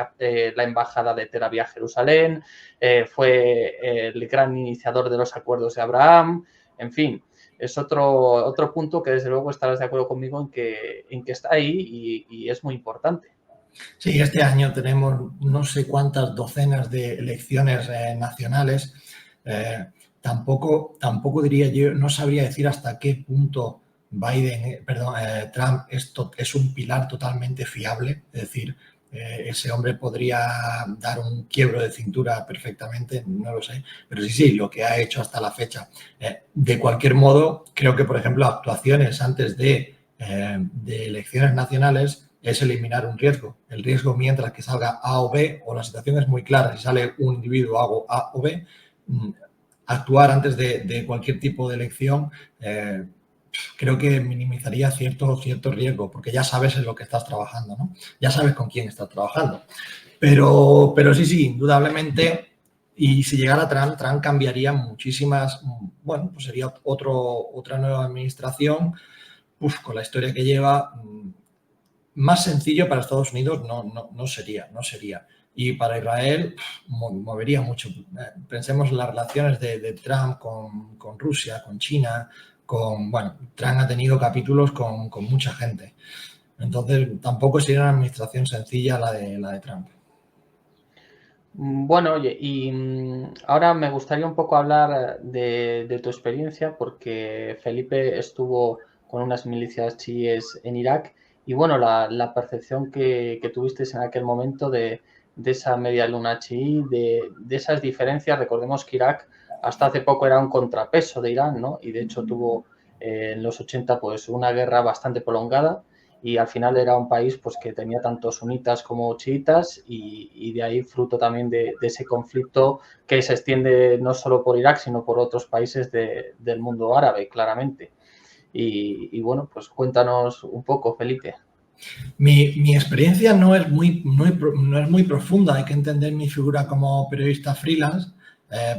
A: embajada de Tel Aviv a Jerusalén, fue el gran iniciador de los acuerdos de Abraham, en fin, es otro punto que desde luego estarás de acuerdo conmigo en que está ahí y es muy importante.
B: Sí, este año tenemos no sé cuántas docenas de elecciones nacionales. Tampoco diría yo, no sabría decir hasta qué punto Trump es un pilar totalmente fiable. Es decir, ese hombre podría dar un quiebro de cintura perfectamente, no lo sé. Pero sí, lo que ha hecho hasta la fecha. De cualquier modo, creo que, por ejemplo, actuaciones antes de de elecciones nacionales es eliminar un riesgo. El riesgo mientras que salga A o B, o la situación es muy clara, si sale un individuo A o B, actuar antes de cualquier tipo de elección creo que minimizaría cierto riesgo, porque ya sabes en lo que estás trabajando, ¿no? Ya sabes con quién estás trabajando. Pero sí, indudablemente, y si llegara Trump cambiaría muchísimas, bueno, pues sería otra nueva administración, con la historia que lleva, más sencillo para Estados Unidos no sería. Y para Israel movería mucho. Pensemos en las relaciones de Trump con Rusia, con China, bueno, Trump ha tenido capítulos con mucha gente. Entonces, tampoco sería una administración sencilla la de Trump.
A: Bueno, oye, y ahora me gustaría un poco hablar de tu experiencia, porque Felipe estuvo con unas milicias chiíes en Irak y bueno, la percepción que tuviste en aquel momento de esa media luna chií, de esas diferencias. Recordemos que Irak hasta hace poco era un contrapeso de Irán, ¿no? Y de hecho tuvo en los 80 pues una guerra bastante prolongada. Y al final era un país pues que tenía tanto sunitas como chiitas y de ahí fruto también de ese conflicto que se extiende no solo por Irak, sino por otros países del mundo árabe, claramente. Y bueno, pues cuéntanos un poco, Felipe.
B: Mi experiencia no es muy profunda, hay que entender mi figura como periodista freelance,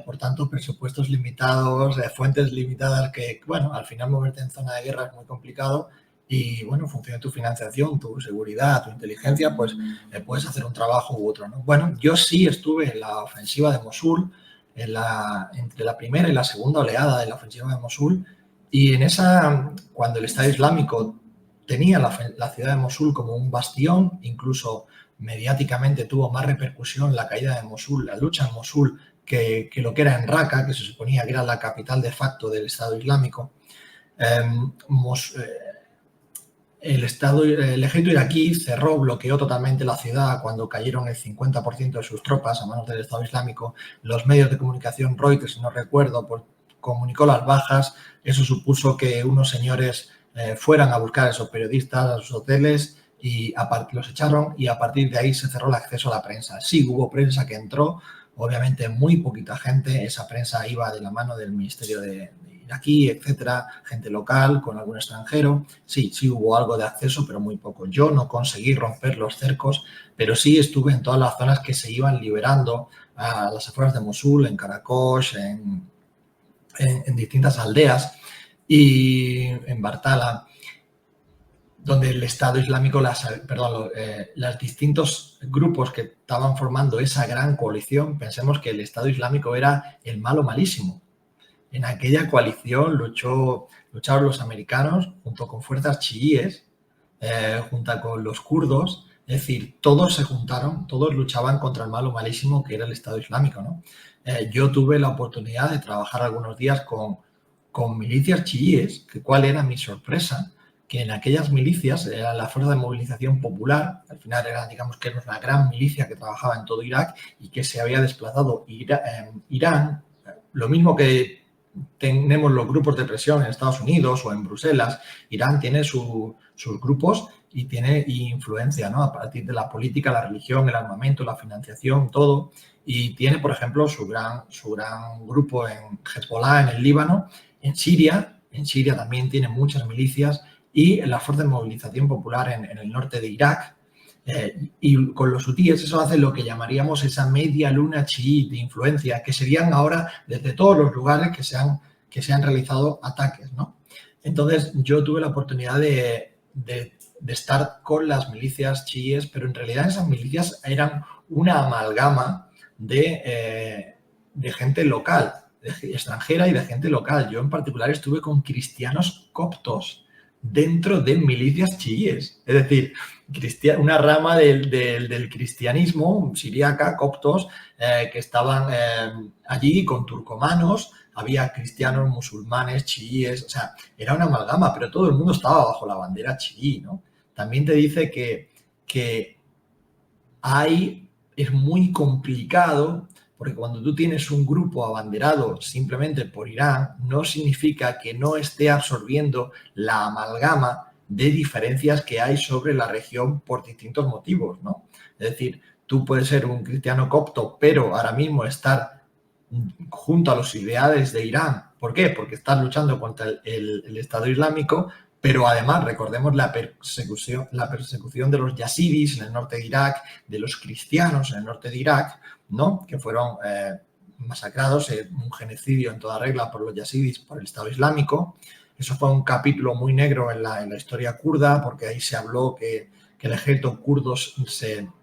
B: por tanto, presupuestos limitados, fuentes limitadas, que, bueno, al final moverte en zona de guerra es muy complicado y, bueno, en función de tu financiación, tu seguridad, tu inteligencia, pues puedes hacer un trabajo u otro, ¿no? Bueno, yo sí estuve en la ofensiva de Mosul, entre la primera y la segunda oleada de la ofensiva de Mosul, y en esa, cuando el Estado Islámico tenía la ciudad de Mosul como un bastión, incluso mediáticamente tuvo más repercusión la caída de Mosul, la lucha en Mosul, que lo que era en Raqqa, que se suponía que era la capital de facto del Estado Islámico. El ejército iraquí cerró, bloqueó totalmente la ciudad cuando cayeron el 50% de sus tropas a manos del Estado Islámico. Los medios de comunicación, Reuters, si no recuerdo, pues, comunicó las bajas. Eso supuso que unos señores fueran a buscar a esos periodistas a sus hoteles y los echaron, y a partir de ahí se cerró el acceso a la prensa. Sí, hubo prensa que entró, obviamente muy poquita gente. Esa prensa iba de la mano del Ministerio de iraquí, etcétera, gente local con algún extranjero. Sí hubo algo de acceso, pero muy poco. Yo no conseguí romper los cercos, pero sí estuve en todas las zonas que se iban liberando a las afueras de Mosul, en Karakosh, en distintas aldeas y en Bartala, donde el Estado Islámico, los distintos grupos que estaban formando esa gran coalición, pensemos que el Estado Islámico era el malo malísimo. En aquella coalición lucharon los americanos junto con fuerzas chiíes, junto con los kurdos. Es decir, todos se juntaron, todos luchaban contra el malo malísimo que era el Estado Islámico, ¿no? Yo tuve la oportunidad de trabajar algunos días con milicias chiíes, que cuál era mi sorpresa, que en aquellas milicias era la Fuerza de Movilización Popular, al final era, digamos, que era una gran milicia que trabajaba en todo Irak y que se había desplazado Irán, lo mismo que tenemos los grupos de presión en Estados Unidos o en Bruselas. Irán tiene sus grupos y tiene influencia, ¿no? A partir de la política, la religión, el armamento, la financiación, todo. Y tiene, por ejemplo, su gran grupo en Hezbollah, en el Líbano, en Siria. En Siria también tiene muchas milicias y en la Fuerza de Movilización Popular en el norte de Irak. Y con los hutíes eso hace lo que llamaríamos esa media luna chií de influencia, que serían ahora desde todos los lugares que se han realizado ataques, ¿no? Entonces yo tuve la oportunidad de estar con las milicias chiíes, pero en realidad esas milicias eran una amalgama de gente local, extranjera y de gente local. Yo en particular estuve con cristianos coptos dentro de milicias chiíes, es decir, una rama del cristianismo siríaca, coptos, que estaban allí con turcomanos, había cristianos, musulmanes, chiíes, o sea, era una amalgama, pero todo el mundo estaba bajo la bandera chií, ¿no? También te dice que es muy complicado, porque cuando tú tienes un grupo abanderado simplemente por Irán, no significa que no esté absorbiendo la amalgama de diferencias que hay sobre la región por distintos motivos, ¿no? Es decir, tú puedes ser un cristiano copto, pero ahora mismo estar junto a los ideales de Irán. ¿Por qué? Porque estás luchando contra el Estado Islámico, pero además recordemos la persecución de los yazidis en el norte de Irak, de los cristianos en el norte de Irak, ¿no? Que fueron masacrados, un genocidio en toda regla por los yazidis, por el Estado Islámico. Eso fue un capítulo muy negro en la historia kurda, porque ahí se habló que el ejército kurdo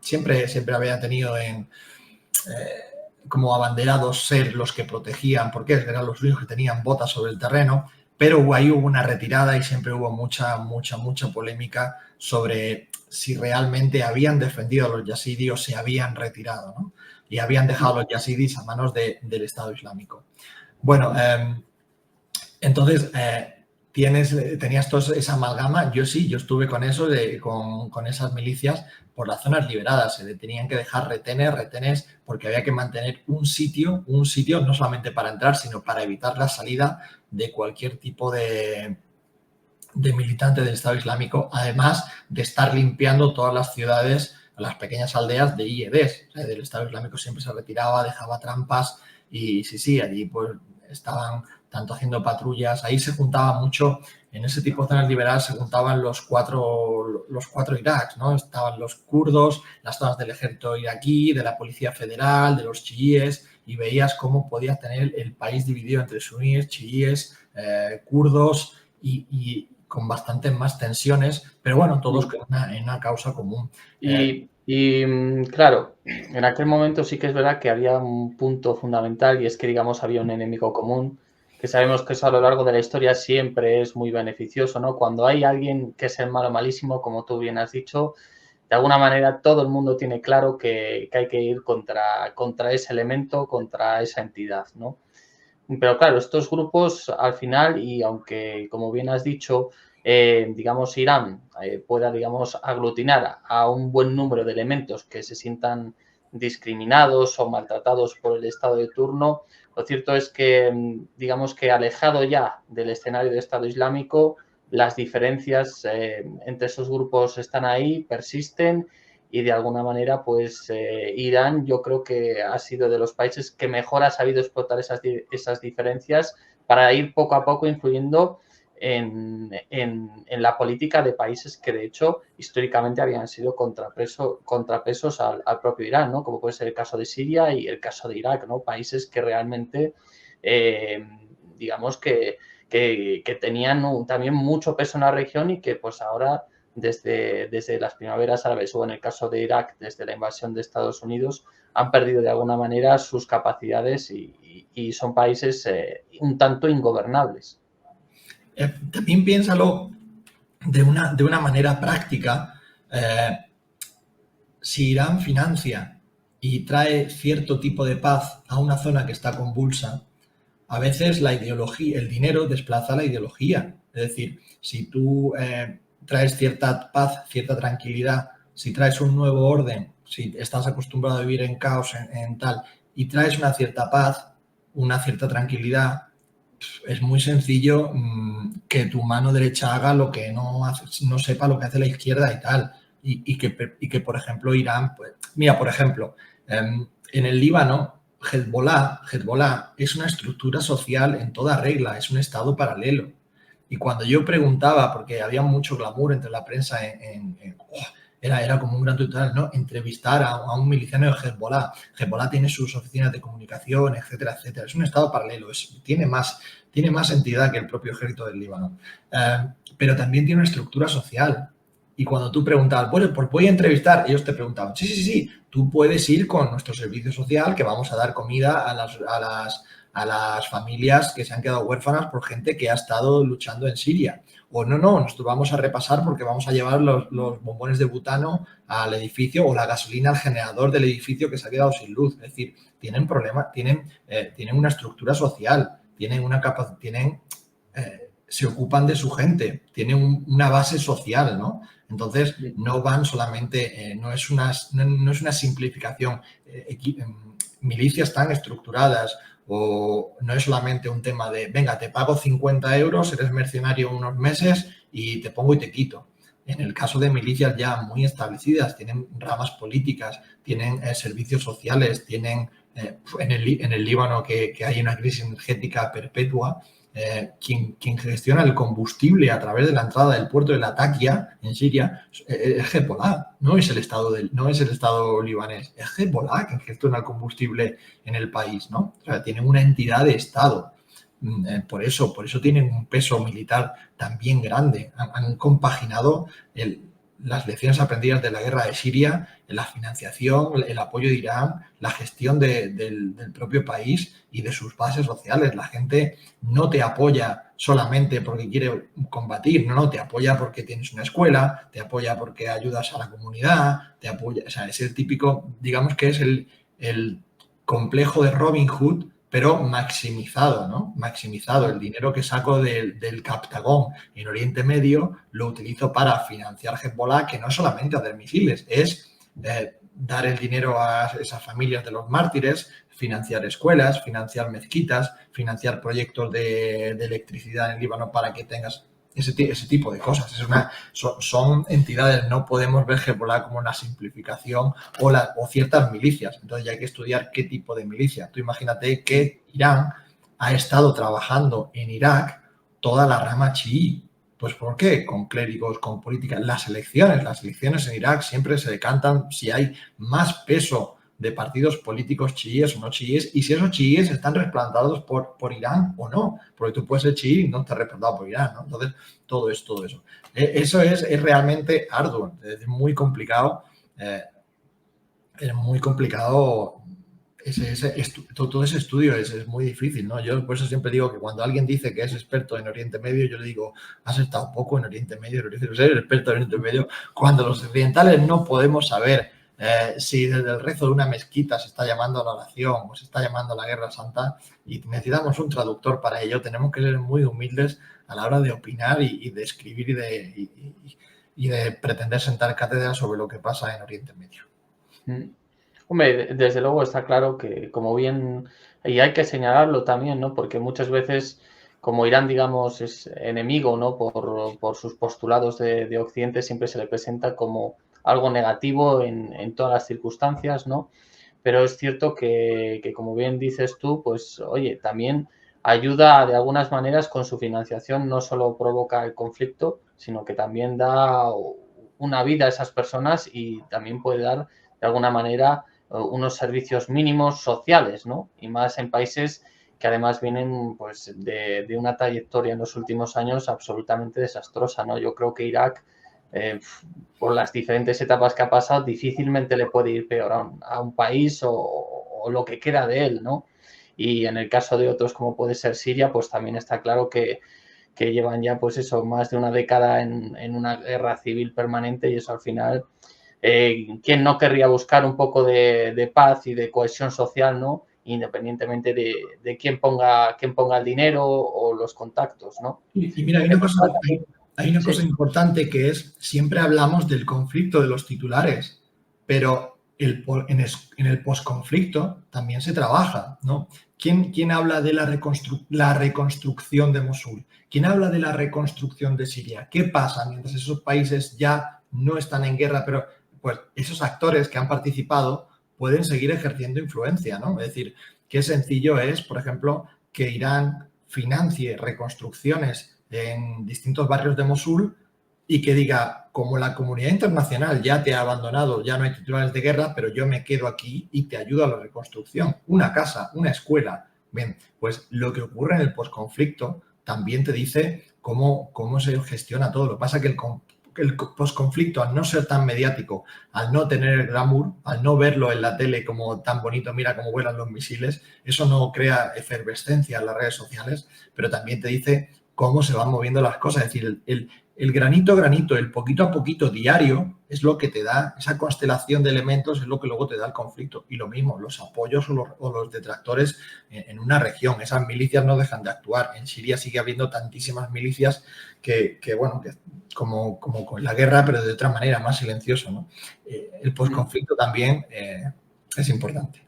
B: siempre había tenido como abanderados ser los que protegían, porque eran los únicos que tenían botas sobre el terreno, pero ahí hubo una retirada y siempre hubo mucha polémica sobre si realmente habían defendido a los yazidis o se habían retirado, ¿no? Y habían dejado a los yazidis a manos del Estado Islámico. Bueno, entonces tenías toda esa amalgama. Yo estuve con eso, con esas milicias por las zonas liberadas. Se le tenían que dejar retenes, porque había que mantener un sitio no solamente para entrar, sino para evitar la salida de cualquier tipo de militante del Estado Islámico, además de estar limpiando todas las ciudades, las pequeñas aldeas de IEDs. O sea, del Estado Islámico siempre se retiraba, dejaba trampas y sí, allí pues estaban tanto haciendo patrullas. Ahí se juntaba mucho, en ese tipo de zonas liberadas se juntaban los cuatro Iraks, ¿no? Estaban los kurdos, las zonas del ejército iraquí, de la policía federal, de los chiíes, y veías cómo podías tener el país dividido entre suníes, chiíes, kurdos y con bastantes más tensiones, pero bueno, todos en una causa común.
A: Claro, en aquel momento sí que es verdad que había un punto fundamental y es que, digamos, había un enemigo común, que sabemos que eso a lo largo de la historia siempre es muy beneficioso, ¿no? Cuando hay alguien que es el malo malísimo, como tú bien has dicho, de alguna manera todo el mundo tiene claro que hay que ir contra ese elemento, contra esa entidad, ¿no? Pero claro, estos grupos al final, y aunque, como bien has dicho, digamos, Irán pueda, digamos, aglutinar a un buen número de elementos que se sientan discriminados o maltratados por el Estado de turno, lo cierto es que, digamos que alejado ya del escenario de Estado Islámico, las diferencias entre esos grupos están ahí, persisten y de alguna manera, pues Irán yo creo que ha sido de los países que mejor ha sabido explotar esas diferencias para ir poco a poco influyendo en la política de países que de hecho históricamente habían sido contrapesos al propio Irán, ¿no? Como puede ser el caso de Siria y el caso de Irak, ¿no? Países que realmente, digamos que tenían también mucho peso en la región y que pues ahora desde las primaveras árabes o en el caso de Irak, desde la invasión de Estados Unidos, han perdido de alguna manera sus capacidades y son países un tanto ingobernables.
B: También piénsalo de una manera práctica. Si Irán financia y trae cierto tipo de paz a una zona que está convulsa, a veces la ideología, el dinero desplaza la ideología. Es decir, si tú traes cierta paz, cierta tranquilidad, si traes un nuevo orden, si estás acostumbrado a vivir en caos, en tal, y traes una cierta paz, una cierta tranquilidad, es muy sencillo que tu mano derecha haga lo que no sepa lo que hace la izquierda y tal. Y que, por ejemplo, Irán, pues, mira, por ejemplo, en el Líbano, Hezbollah es una estructura social en toda regla, es un estado paralelo. Y cuando yo preguntaba, porque había mucho glamour entre la prensa era como un gran tutorial, ¿no? Entrevistar a un miliciano de Hezbollah. Hezbollah tiene sus oficinas de comunicación, etcétera, etcétera. Es un estado paralelo, tiene más entidad que el propio ejército del Líbano. Pero también tiene una estructura social. Y cuando tú preguntabas, bueno, pues voy a entrevistar, ellos te preguntaban, sí, tú puedes ir con nuestro servicio social, que vamos a dar comida a las familias que se han quedado huérfanas por gente que ha estado luchando en Siria. O no, nosotros vamos a repasar porque vamos a llevar los bombones de butano al edificio o la gasolina al generador del edificio que se ha quedado sin luz. Es decir, tienen problemas, tienen una estructura social, tienen una capacidad, se ocupan de su gente, tienen una base social, ¿no? Entonces, no van solamente, no es una simplificación. Milicias tan estructuradas o no es solamente un tema de, venga, te pago 50 euros, eres mercenario unos meses y te pongo y te quito. En el caso de milicias ya muy establecidas, tienen ramas políticas, tienen servicios sociales, tienen en el Líbano que hay una crisis energética perpetua, quien gestiona el combustible a través de la entrada del puerto de Latakia en Siria es Hezbollah, no es el Estado libanés, es Hezbollah quien gestiona el combustible en el país, ¿no? O sea, tienen una entidad de Estado. Por eso tienen un peso militar también grande. Han compaginado las lecciones aprendidas de la guerra de Siria, la financiación, el apoyo de Irán, la gestión del propio país y de sus bases sociales. La gente no te apoya solamente porque quiere combatir, no, te apoya porque tienes una escuela, te apoya porque ayudas a la comunidad, te apoya, o sea, es el típico, digamos que es el complejo de Robin Hood, pero maximizado, ¿no? Maximizado. El dinero que saco del Captagón en Oriente Medio lo utilizo para financiar Hezbollah, que no es solamente hacer misiles, es dar el dinero a esas familias de los mártires, financiar escuelas, financiar mezquitas, financiar proyectos de electricidad en Líbano para que tengas ese tipo de cosas. Son entidades, no podemos ver Hezbollah como una simplificación o ciertas milicias. Entonces ya hay que estudiar qué tipo de milicia. Tú imagínate que Irán ha estado trabajando en Irak toda la rama chií. Pues ¿por qué? Con clérigos, con políticas. Las elecciones en Irak siempre se decantan si hay más peso de partidos políticos chiíes o no chiíes, y si esos chiíes están respaldados por Irán o no, porque tú puedes ser chií y no estar respaldado por Irán, ¿no? Entonces, todo eso. Eso es realmente arduo, es muy complicado, todo ese estudio es muy difícil, ¿no? Yo por eso siempre digo que cuando alguien dice que es experto en Oriente Medio, yo le digo, has estado poco en Oriente Medio, eres experto en Oriente Medio, cuando los occidentales no podemos saber si desde el rezo de una mezquita se está llamando a la oración o se está llamando a la guerra santa y necesitamos un traductor para ello, tenemos que ser muy humildes a la hora de opinar y de escribir y de pretender sentar cátedra sobre lo que pasa en Oriente Medio.
A: Hombre, desde luego está claro que, como bien, y hay que señalarlo también, ¿no? Porque muchas veces, como Irán, digamos, es enemigo, ¿no? Por sus postulados de Occidente, siempre se le presenta como algo negativo en todas las circunstancias, ¿no? Pero es cierto que, como bien dices tú, pues, oye, también ayuda de algunas maneras con su financiación, no solo provoca el conflicto, sino que también da una vida a esas personas y también puede dar, de alguna manera, unos servicios mínimos sociales, ¿no? Y más en países que además vienen pues de una trayectoria en los últimos años absolutamente desastrosa, ¿no? Yo creo que Irak, por las diferentes etapas que ha pasado, difícilmente le puede ir peor a un país o lo que queda de él, ¿no? Y en el caso de otros como puede ser Siria, pues también está claro que llevan ya pues eso, más de una década en una guerra civil permanente y eso al final ¿quién no querría buscar un poco de paz y de cohesión social, ¿no? Independientemente de quién ponga el dinero o los contactos, ¿no?
B: Y mira, hay una cosa importante que es, siempre hablamos del conflicto de los titulares, pero en el posconflicto también se trabaja, ¿no? ¿Quién habla de la reconstrucción de Mosul? ¿Quién habla de la reconstrucción de Siria? ¿Qué pasa mientras esos países ya no están en guerra, pero pues esos actores que han participado pueden seguir ejerciendo influencia, ¿no? Es decir, qué sencillo es, por ejemplo, que Irán financie reconstrucciones en distintos barrios de Mosul y que diga, como la comunidad internacional ya te ha abandonado, ya no hay titulares de guerra, pero yo me quedo aquí y te ayudo a la reconstrucción. Una casa, una escuela. Bien, pues lo que ocurre en el posconflicto también te dice cómo se gestiona todo. Lo que pasa es que el posconflicto, al no ser tan mediático, al no tener el glamour, al no verlo en la tele como tan bonito, mira cómo vuelan los misiles, eso no crea efervescencia en las redes sociales, pero también te dice cómo se van moviendo las cosas. Es decir, el granito a granito, el poquito a poquito diario es lo que te da, esa constelación de elementos es lo que luego te da el conflicto. Y lo mismo, los apoyos o los detractores en una región. Esas milicias no dejan de actuar. En Siria sigue habiendo tantísimas milicias que como con la guerra, pero de otra manera, más silencioso, ¿no? El posconflicto también es importante.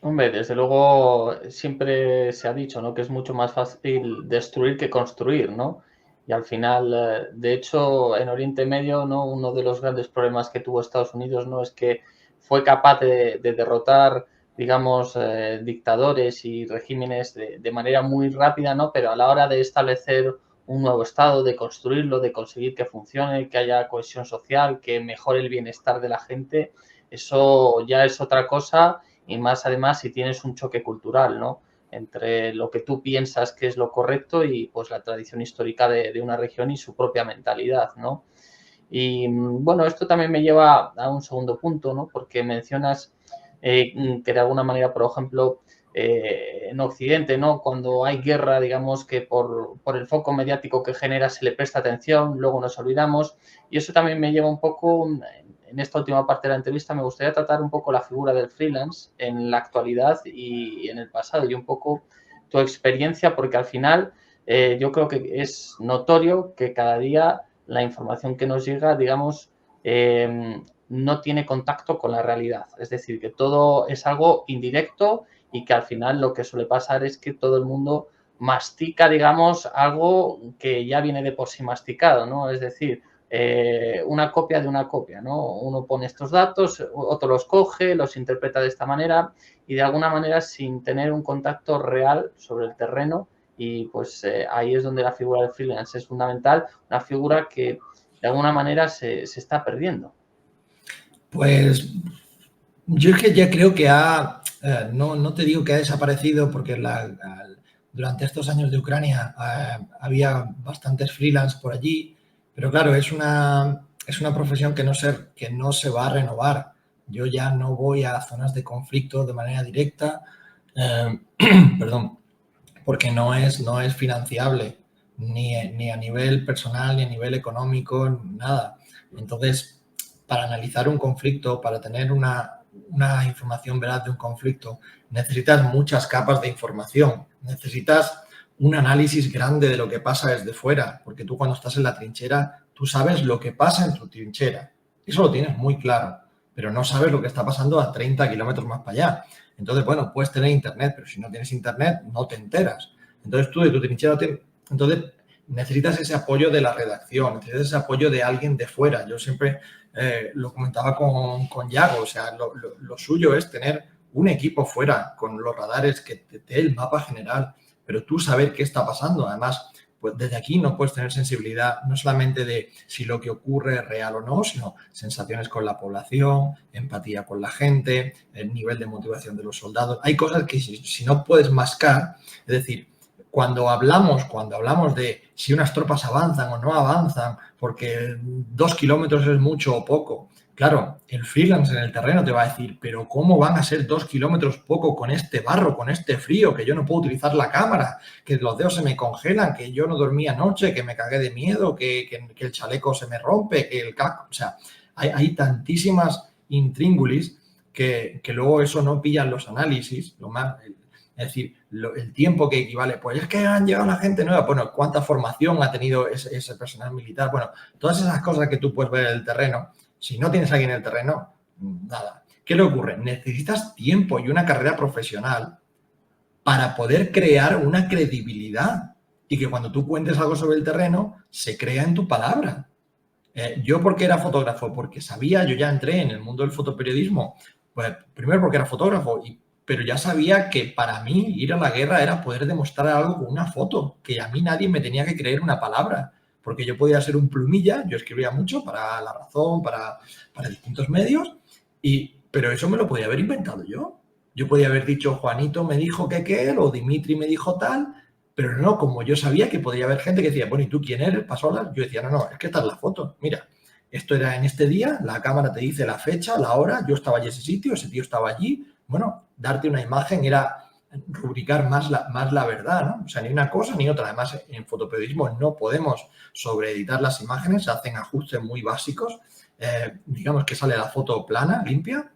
A: Hombre, desde luego siempre se ha dicho, ¿no?, que es mucho más fácil destruir que construir, ¿no? Y al final, de hecho, en Oriente Medio, ¿no?, uno de los grandes problemas que tuvo Estados Unidos, ¿no?, es que fue capaz de derrotar, digamos, dictadores y regímenes de manera muy rápida, ¿no? Pero a la hora de establecer un nuevo Estado, de construirlo, de conseguir que funcione, que haya cohesión social, que mejore el bienestar de la gente, eso ya es otra cosa, y más además si tienes un choque cultural, ¿no?, entre lo que tú piensas que es lo correcto y pues la tradición histórica de una región y su propia mentalidad, ¿no? Y bueno, esto también me lleva a un segundo punto, ¿no? Porque mencionas que de alguna manera, por ejemplo, en Occidente, ¿no?, cuando hay guerra, digamos que por el foco mediático que genera se le presta atención, luego nos olvidamos. Y eso también me lleva un poco, en esta última parte de la entrevista, me gustaría tratar un poco la figura del freelance en la actualidad y en el pasado, y un poco tu experiencia, porque al final yo creo que es notorio que cada día la información que nos llega, digamos, no tiene contacto con la realidad. Es decir, que todo es algo indirecto y que al final lo que suele pasar es que todo el mundo mastica, digamos, algo que ya viene de por sí masticado, ¿no? Es decir, una copia de una copia, ¿no? Uno pone estos datos, otro los coge, los interpreta de esta manera y de alguna manera sin tener un contacto real sobre el terreno, y pues ahí es donde la figura del freelance es fundamental, una figura que de alguna manera se está perdiendo.
B: Pues yo es que ya creo que no te digo que ha desaparecido porque durante estos años de Ucrania había bastantes freelance por allí, pero claro, es una profesión que no se va a renovar. Yo ya no voy a zonas de conflicto de manera directa, perdón, porque no es financiable ni a nivel personal, ni a nivel económico, nada. Entonces, para analizar un conflicto, para tener una información veraz de un conflicto, necesitas muchas capas de información, necesitas un análisis grande de lo que pasa desde fuera, porque tú cuando estás en la trinchera, tú sabes lo que pasa en tu trinchera, eso lo tienes muy claro, pero no sabes lo que está pasando a 30 kilómetros más para allá. Entonces, bueno, puedes tener internet, pero si no tienes internet, no te enteras. Entonces, tú de tu trinchera, entonces necesitas ese apoyo de la redacción, necesitas ese apoyo de alguien de fuera. Yo siempre lo comentaba con Yago, o sea, lo suyo es tener un equipo fuera con los radares que te dé el mapa general, pero tú saber qué está pasando. Además, pues desde aquí no puedes tener sensibilidad no solamente de si lo que ocurre es real o no, sino sensaciones con la población, empatía con la gente, el nivel de motivación de los soldados. Hay cosas que si no puedes mascar, es decir, cuando hablamos de si unas tropas avanzan o no avanzan, porque 2 kilómetros es mucho o poco, claro, el freelance en el terreno te va a decir, pero ¿cómo van a ser 2 kilómetros poco con este barro, con este frío, que yo no puedo utilizar la cámara, que los dedos se me congelan, que yo no dormí anoche, que me cagué de miedo, que el chaleco se me rompe, que el casco... O sea, hay tantísimas intríngulis que luego eso no pillan los análisis, es decir, el tiempo que equivale, pues es que han llegado la gente nueva, bueno, cuánta formación ha tenido ese personal militar, bueno, todas esas cosas que tú puedes ver en el terreno, si no tienes a alguien en el terreno, nada. ¿Qué le ocurre? Necesitas tiempo y una carrera profesional para poder crear una credibilidad y que cuando tú cuentes algo sobre el terreno, se crea en tu palabra. Yo, ¿por qué era fotógrafo? Porque sabía, yo ya entré en el mundo del fotoperiodismo, pues primero porque era fotógrafo, pero ya sabía que para mí ir a la guerra era poder demostrar algo con una foto, que a mí nadie me tenía que creer una palabra, porque yo podía ser un plumilla, yo escribía mucho para La Razón, para distintos medios, pero eso me lo podía haber inventado yo. Yo podía haber dicho, Juanito me dijo que él, o Dimitri me dijo tal, pero no, como yo sabía que podría haber gente que decía, bueno, ¿y tú quién eres? ¿Pasolas? Yo decía, no, es que esta es la foto. Mira, esto era en este día, la cámara te dice la fecha, la hora, yo estaba en ese sitio, ese tío estaba allí. Bueno, darte una imagen era rubricar más la verdad, ¿no? O sea, ni una cosa ni otra. Además, en fotoperiodismo no podemos sobreeditar las imágenes, se hacen ajustes muy básicos. Digamos que sale la foto plana, limpia.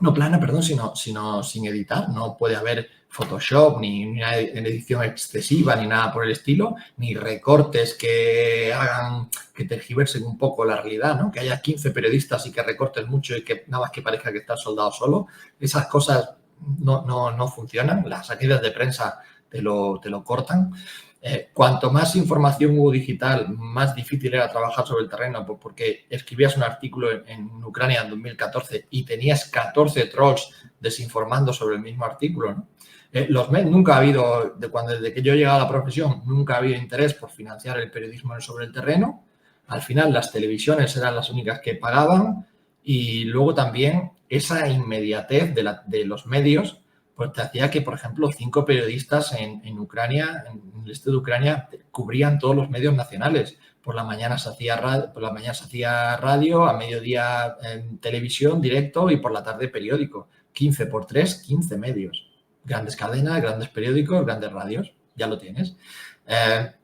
B: No plana, perdón, sino sin editar. No puede haber Photoshop, ni una edición excesiva, ni nada por el estilo, ni recortes que hagan que tergiversen un poco la realidad, ¿no? Que haya 15 periodistas y que recortes mucho y que nada más que parezca que estás soldado solo. Esas cosas no funcionan, las salidas de prensa te lo cortan. Cuanto más información hubo digital, más difícil era trabajar sobre el terreno, porque escribías un artículo en Ucrania en 2014 y tenías 14 trolls desinformando sobre el mismo artículo, ¿no? Los medios, nunca ha habido, desde que yo he llegado a la profesión, nunca ha habido interés por financiar el periodismo sobre el terreno. Al final las televisiones eran las únicas que pagaban y luego también esa inmediatez de los medios pues te hacía que, por ejemplo, 5 periodistas en Ucrania, en el este de Ucrania, cubrían todos los medios nacionales. Por la mañana se hacía radio, a mediodía televisión, directo y por la tarde periódico. 15 por 3, 15 medios. Grandes cadenas, grandes periódicos, grandes radios. Ya lo tienes.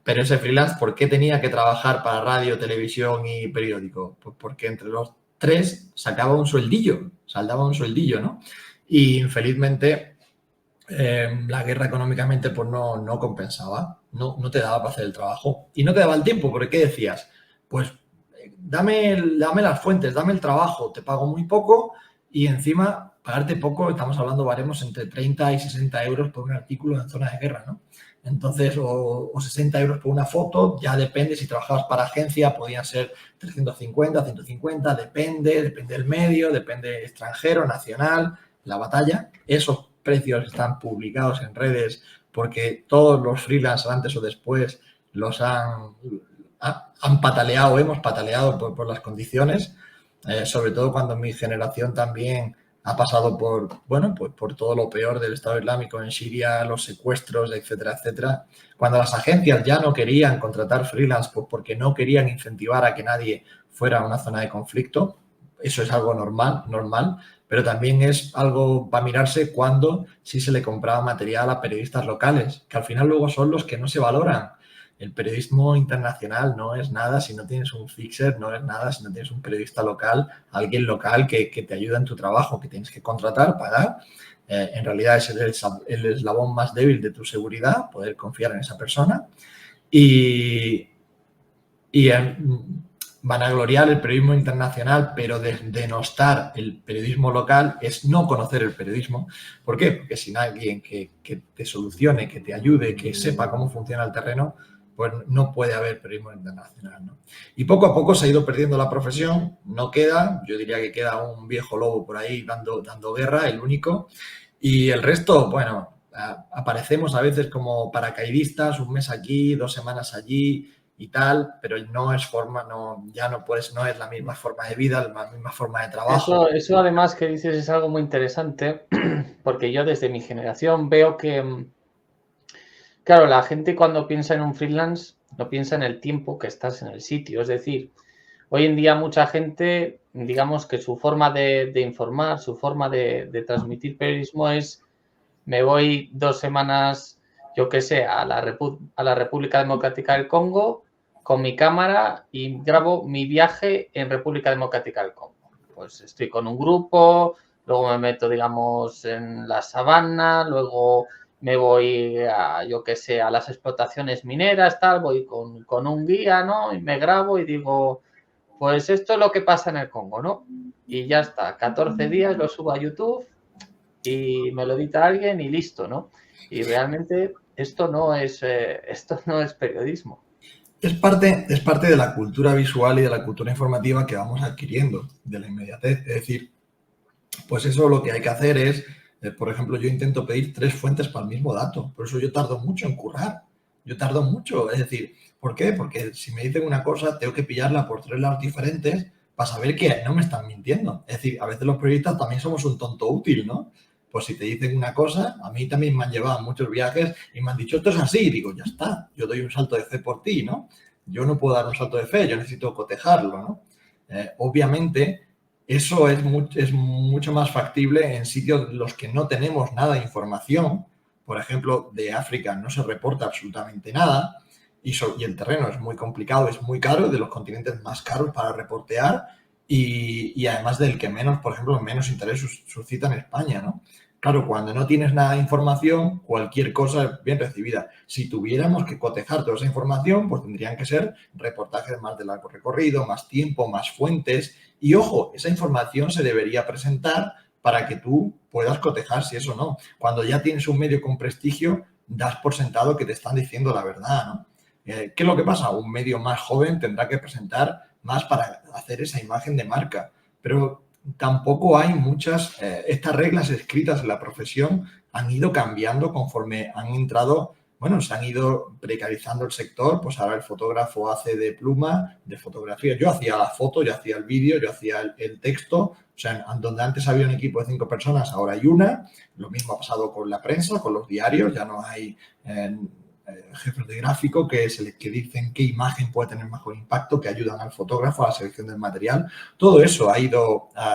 B: Pero ese freelance, ¿por qué tenía que trabajar para radio, televisión y periódico? Pues porque entre los 3 saldaba un sueldillo, ¿no? Y infelizmente la guerra económicamente pues no compensaba, no te daba para hacer el trabajo y no te daba el tiempo, porque ¿qué decías? Pues dame las fuentes, dame el trabajo, te pago muy poco y encima pagarte poco, estamos hablando baremos entre 30 y 60 euros por un artículo en zona de guerra, ¿no? Entonces, o 60 euros por una foto, ya depende, si trabajabas para agencia podían ser 350, 150, depende del medio, depende extranjero, nacional, la batalla. Esos precios están publicados en redes porque todos los freelancers antes o después los han pataleado, hemos pataleado por las condiciones, sobre todo cuando mi generación también ha pasado por todo lo peor del Estado Islámico en Siria, los secuestros, etcétera, etcétera. Cuando las agencias ya no querían contratar freelance porque no querían incentivar a que nadie fuera a una zona de conflicto, eso es algo normal, pero también es algo para mirarse cuando sí se le compraba material a periodistas locales, que al final luego son los que no se valoran. El periodismo internacional no es nada si no tienes un fixer, no es nada si no tienes un periodista local, alguien local que te ayuda en tu trabajo, que tienes que contratar, pagar. En realidad es el eslabón más débil de tu seguridad, poder confiar en esa persona. Y vanagloriar el periodismo internacional, pero denostar el periodismo local es no conocer el periodismo. ¿Por qué? Porque sin alguien que te solucione, que te ayude, que sepa cómo funciona el terreno, pues no puede haber periodismo internacional, ¿no? Y poco a poco se ha ido perdiendo la profesión, no queda, yo diría que queda un viejo lobo por ahí dando guerra, el único, y el resto, bueno, aparecemos a veces como paracaidistas, un mes aquí, 2 semanas allí y tal, pero no es no es la misma forma de vida, la misma forma de trabajo.
A: Eso además que dices es algo muy interesante, porque yo desde mi generación veo que, claro, la gente cuando piensa en un freelance no piensa en el tiempo que estás en el sitio. Es decir, hoy en día mucha gente, digamos que su forma de informar, su forma de transmitir periodismo es me voy 2 semanas, yo qué sé, a la República Democrática del Congo con mi cámara y grabo mi viaje en República Democrática del Congo. Pues estoy con un grupo, luego me meto, digamos, en la sabana, luego me voy a, yo qué sé, a las explotaciones mineras, tal, voy con un guía, ¿no? Y me grabo y digo, pues esto es lo que pasa en el Congo, ¿no? Y ya está, 14 días lo subo a YouTube y me lo edita alguien y listo, ¿no? Y realmente esto no es periodismo.
B: Es parte de la cultura visual y de la cultura informativa que vamos adquiriendo, de la inmediatez. Es decir, pues eso lo que hay que hacer es, por ejemplo, yo intento pedir 3 fuentes para el mismo dato. Por eso yo tardo mucho en currar. Yo tardo mucho. Es decir, ¿por qué? Porque si me dicen una cosa, tengo que pillarla por 3 lados diferentes para saber que no me están mintiendo. Es decir, a veces los periodistas también somos un tonto útil, ¿no? Pues si te dicen una cosa, a mí también me han llevado muchos viajes y me han dicho, esto es así. Y digo, ya está, yo doy un salto de fe por ti, ¿no? Yo no puedo dar un salto de fe, yo necesito cotejarlo, ¿no? Obviamente, eso es mucho más factible en sitios en los que no tenemos nada de información. Por ejemplo, de África no se reporta absolutamente nada y el terreno es muy complicado, es muy caro, de los continentes más caros para reportear y además del que menos, por ejemplo, menos interés suscita en España, ¿no? Claro, cuando no tienes nada de información, cualquier cosa es bien recibida. Si tuviéramos que cotejar toda esa información, pues tendrían que ser reportajes más de largo recorrido, más tiempo, más fuentes. Y ojo, esa información se debería presentar para que tú puedas cotejar si eso o no. Cuando ya tienes un medio con prestigio, das por sentado que te están diciendo la verdad, ¿no? ¿Qué es lo que pasa? Un medio más joven tendrá que presentar más para hacer esa imagen de marca, pero tampoco hay muchas, estas reglas escritas en la profesión han ido cambiando conforme han entrado, bueno, se han ido precarizando el sector, pues ahora el fotógrafo hace de pluma, de fotografía. Yo hacía la foto, yo hacía el vídeo, yo hacía el texto, o sea, donde antes había un equipo de 5 personas, ahora hay una. Lo mismo ha pasado con la prensa, con los diarios, ya no hay jefes de gráfico que dicen qué imagen puede tener mejor impacto, que ayudan al fotógrafo a la selección del material. Todo eso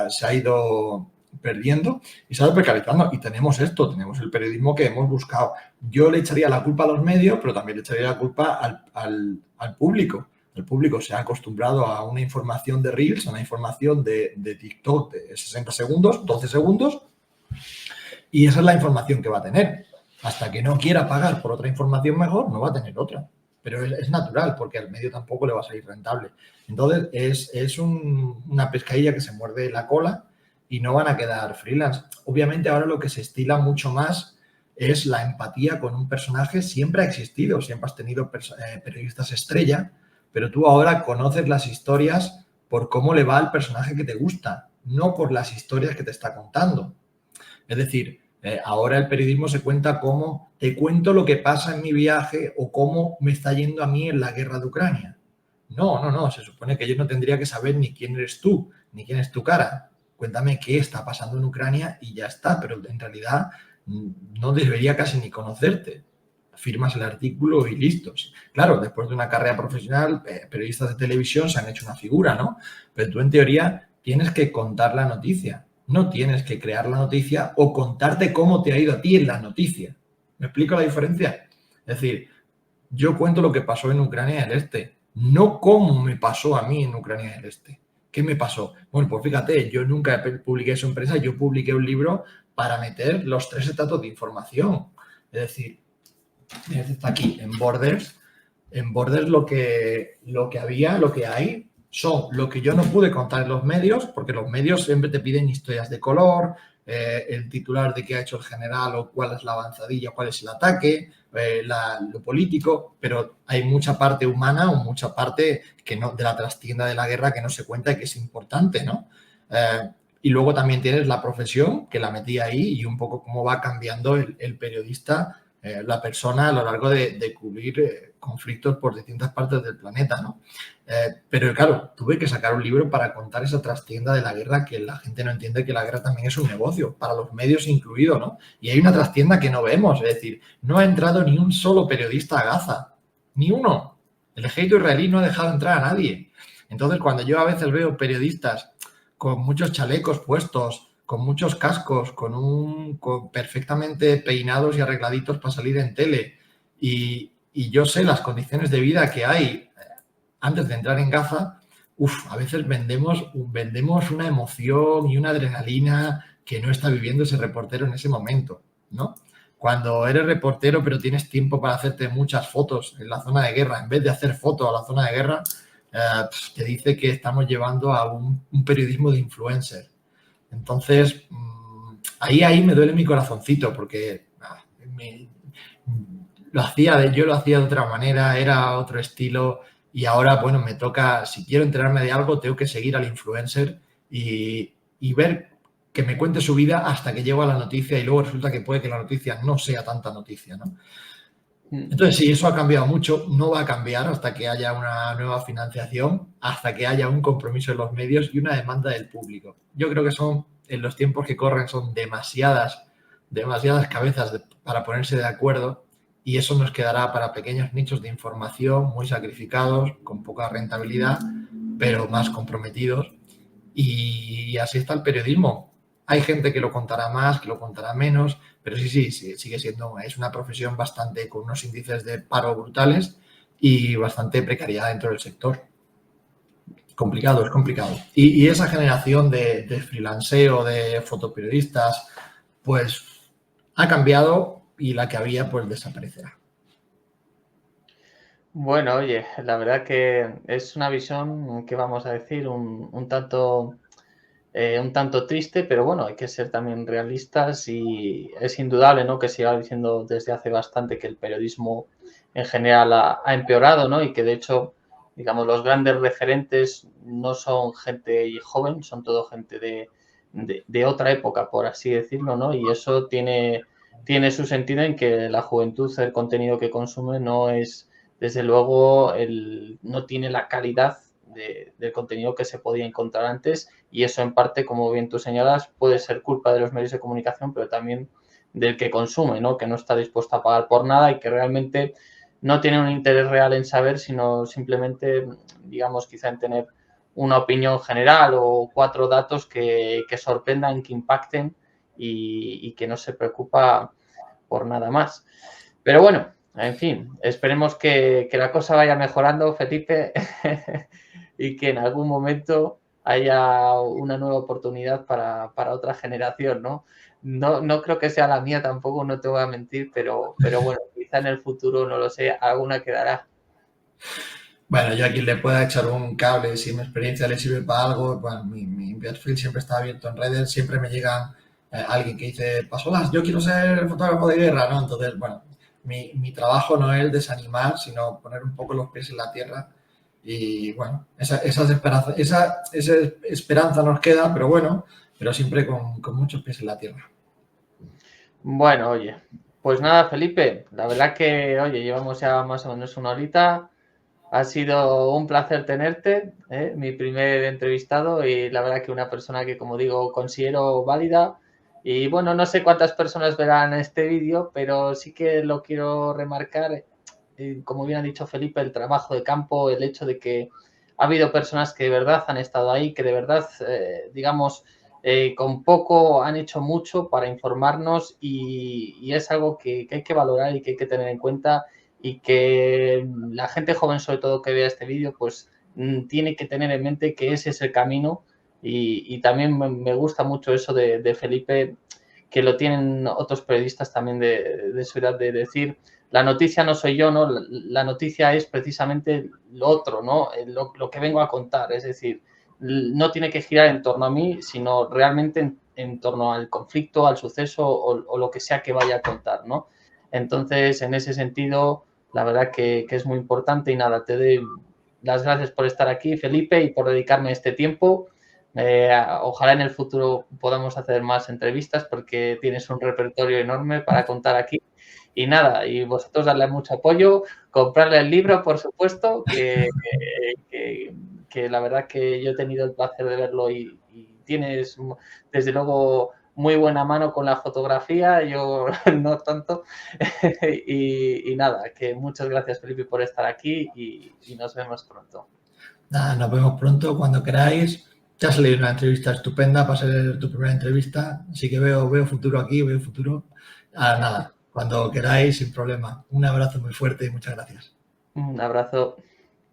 B: se ha ido perdiendo y se ha ido precarizando. Y tenemos el periodismo que hemos buscado. Yo le echaría la culpa a los medios, pero también le echaría la culpa al público. El público se ha acostumbrado a una información de Reels, a una información de TikTok de 60 segundos, 12 segundos, y esa es la información que va a tener. Hasta que no quiera pagar por otra información mejor, no va a tener otra. Pero es natural, porque al medio tampoco le va a salir rentable. Entonces, es una pescadilla que se muerde la cola y no van a quedar freelance. Obviamente, ahora lo que se estila mucho más es la empatía con un personaje. Siempre ha existido, siempre has tenido periodistas estrella, pero tú ahora conoces las historias por cómo le va al personaje que te gusta, no por las historias que te está contando. Es decir, ahora el periodismo se cuenta como te cuento lo que pasa en mi viaje o cómo me está yendo a mí en la guerra de Ucrania. No. Se supone que yo no tendría que saber ni quién eres tú, ni quién es tu cara. Cuéntame qué está pasando en Ucrania y ya está. Pero en realidad no debería casi ni conocerte. Firmas el artículo y listo. Claro, después de una carrera profesional, periodistas de televisión se han hecho una figura, ¿no? Pero tú en teoría tienes que contar la noticia. No tienes que crear la noticia o contarte cómo te ha ido a ti en la noticia. ¿Me explico la diferencia? Es decir, yo cuento lo que pasó en Ucrania del Este, no cómo me pasó a mí en Ucrania del Este. ¿Qué me pasó? Bueno, pues fíjate, yo nunca publiqué eso en prensa, yo publiqué un libro para meter los 3 estratos de información. Es decir, está aquí, en Borders. En Borders lo que había, lo que hay, son lo que yo no pude contar en los medios, porque los medios siempre te piden historias de color, el titular de qué ha hecho el general o cuál es la avanzadilla, cuál es el ataque, lo político, pero hay mucha parte humana o mucha parte que no, de la trastienda de la guerra que no se cuenta y que es importante, ¿no? Y luego también tienes la profesión, que la metí ahí, y un poco cómo va cambiando el periodista, la persona a lo largo de cubrir conflictos por distintas partes del planeta, ¿no? Pero claro, tuve que sacar un libro para contar esa trastienda de la guerra, que la gente no entiende que la guerra también es un negocio, para los medios incluido, ¿no? Y hay una trastienda que no vemos, es decir, no ha entrado ni un solo periodista a Gaza, ni uno. El ejército israelí no ha dejado entrar a nadie. Entonces, cuando yo a veces veo periodistas con muchos chalecos puestos, con muchos cascos, con perfectamente peinados y arregladitos para salir en tele, y yo sé las condiciones de vida que hay antes de entrar en Gaza, a veces vendemos una emoción y una adrenalina que no está viviendo ese reportero en ese momento, ¿no? Cuando eres reportero pero tienes tiempo para hacerte muchas fotos en la zona de guerra, en vez de hacer fotos a la zona de guerra, te dice que estamos llevando a un periodismo de influencer. Entonces, ahí me duele mi corazoncito porque yo lo hacía de otra manera, era otro estilo, y ahora, bueno, me toca, si quiero enterarme de algo, tengo que seguir al influencer y ver que me cuente su vida hasta que llego a la noticia, y luego resulta que puede que la noticia no sea tanta noticia, ¿no? Entonces, sí, eso ha cambiado mucho, no va a cambiar hasta que haya una nueva financiación, hasta que haya un compromiso de los medios y una demanda del público. Yo creo que en los tiempos que corren, son demasiadas cabezas para ponerse de acuerdo, y eso nos quedará para pequeños nichos de información muy sacrificados, con poca rentabilidad, pero más comprometidos. Y así está el periodismo. Hay gente que lo contará más, que lo contará menos, pero sí, sigue siendo, es una profesión bastante con unos índices de paro brutales y bastante precariedad dentro del sector. Es complicado. Y esa generación de freelanceo, de fotoperiodistas, pues ha cambiado, y la que había, pues desaparecerá.
A: Bueno, oye, la verdad que es una visión, que vamos a decir, un tanto un tanto triste, pero bueno, hay que ser también realistas y es indudable, ¿no?, que se va diciendo desde hace bastante que el periodismo en general ha empeorado, ¿no? Y que de hecho, digamos, los grandes referentes no son gente joven, son todo gente de otra época, por así decirlo, ¿no? Y eso tiene su sentido en que la juventud, el contenido que consume no es, desde luego, no tiene la calidad del contenido que se podía encontrar antes, y eso en parte, como bien tú señalas, puede ser culpa de los medios de comunicación, pero también del que consume, ¿no?, que no está dispuesto a pagar por nada y que realmente no tiene un interés real en saber, sino simplemente, digamos, quizá en tener una opinión general o 4 datos que sorprendan, que impacten y que no se preocupa por nada más. Pero bueno, en fin, esperemos que la cosa vaya mejorando, Felipe, y que en algún momento haya una nueva oportunidad para otra generación, ¿no? No creo que sea la mía tampoco, no te voy a mentir, pero bueno, quizá en el futuro, no lo sé, alguna quedará.
B: Bueno, yo a quien le pueda echar un cable, si mi experiencia le sirve para algo, bueno, mi perfil siempre está abierto en redes, siempre me llega alguien que dice, Pasolas, yo quiero ser fotógrafo de guerra, ¿no? Entonces, bueno, mi trabajo no es desanimar, sino poner un poco los pies en la tierra y, bueno, esa esperanza nos queda, pero bueno, pero siempre con muchos pies en la tierra.
A: Bueno, oye, pues nada, Felipe, la verdad que, oye, llevamos ya más o menos una horita. Ha sido un placer tenerte, mi primer entrevistado, y la verdad que una persona que, como digo, considero válida. Y bueno, no sé cuántas personas verán este vídeo, pero sí que lo quiero remarcar, como bien ha dicho Felipe, el trabajo de campo, el hecho de que ha habido personas que de verdad han estado ahí, que de verdad, digamos, con poco han hecho mucho para informarnos, y es algo que hay que valorar y que hay que tener en cuenta, y que la gente joven, sobre todo, que vea este vídeo, pues tiene que tener en mente que ese es el camino. Y también me gusta mucho eso de Felipe, que lo tienen otros periodistas también de su edad, de decir, la noticia no soy yo, ¿no? La noticia es precisamente lo otro, ¿no? Lo que vengo a contar, es decir, no tiene que girar en torno a mí, sino realmente en torno al conflicto, al suceso o lo que sea que vaya a contar, ¿no? Entonces, en ese sentido, la verdad que es muy importante. Y nada, te doy las gracias por estar aquí, Felipe, y por dedicarme este tiempo. Ojalá en el futuro podamos hacer más entrevistas, porque tienes un repertorio enorme para contar aquí. Y nada, y vosotros darle mucho apoyo, comprarle el libro, por supuesto, que la verdad que yo he tenido el placer de verlo, y tienes, desde luego, muy buena mano con la fotografía, yo no tanto. Y nada, que muchas gracias, Felipe, por estar aquí, y nos vemos pronto.
B: Nada, nos vemos pronto cuando queráis. Te ha salido una entrevista estupenda para ser tu primera entrevista, así que veo futuro aquí, veo futuro. Nada, cuando queráis, sin problema. Un abrazo muy fuerte y muchas gracias.
A: Un abrazo.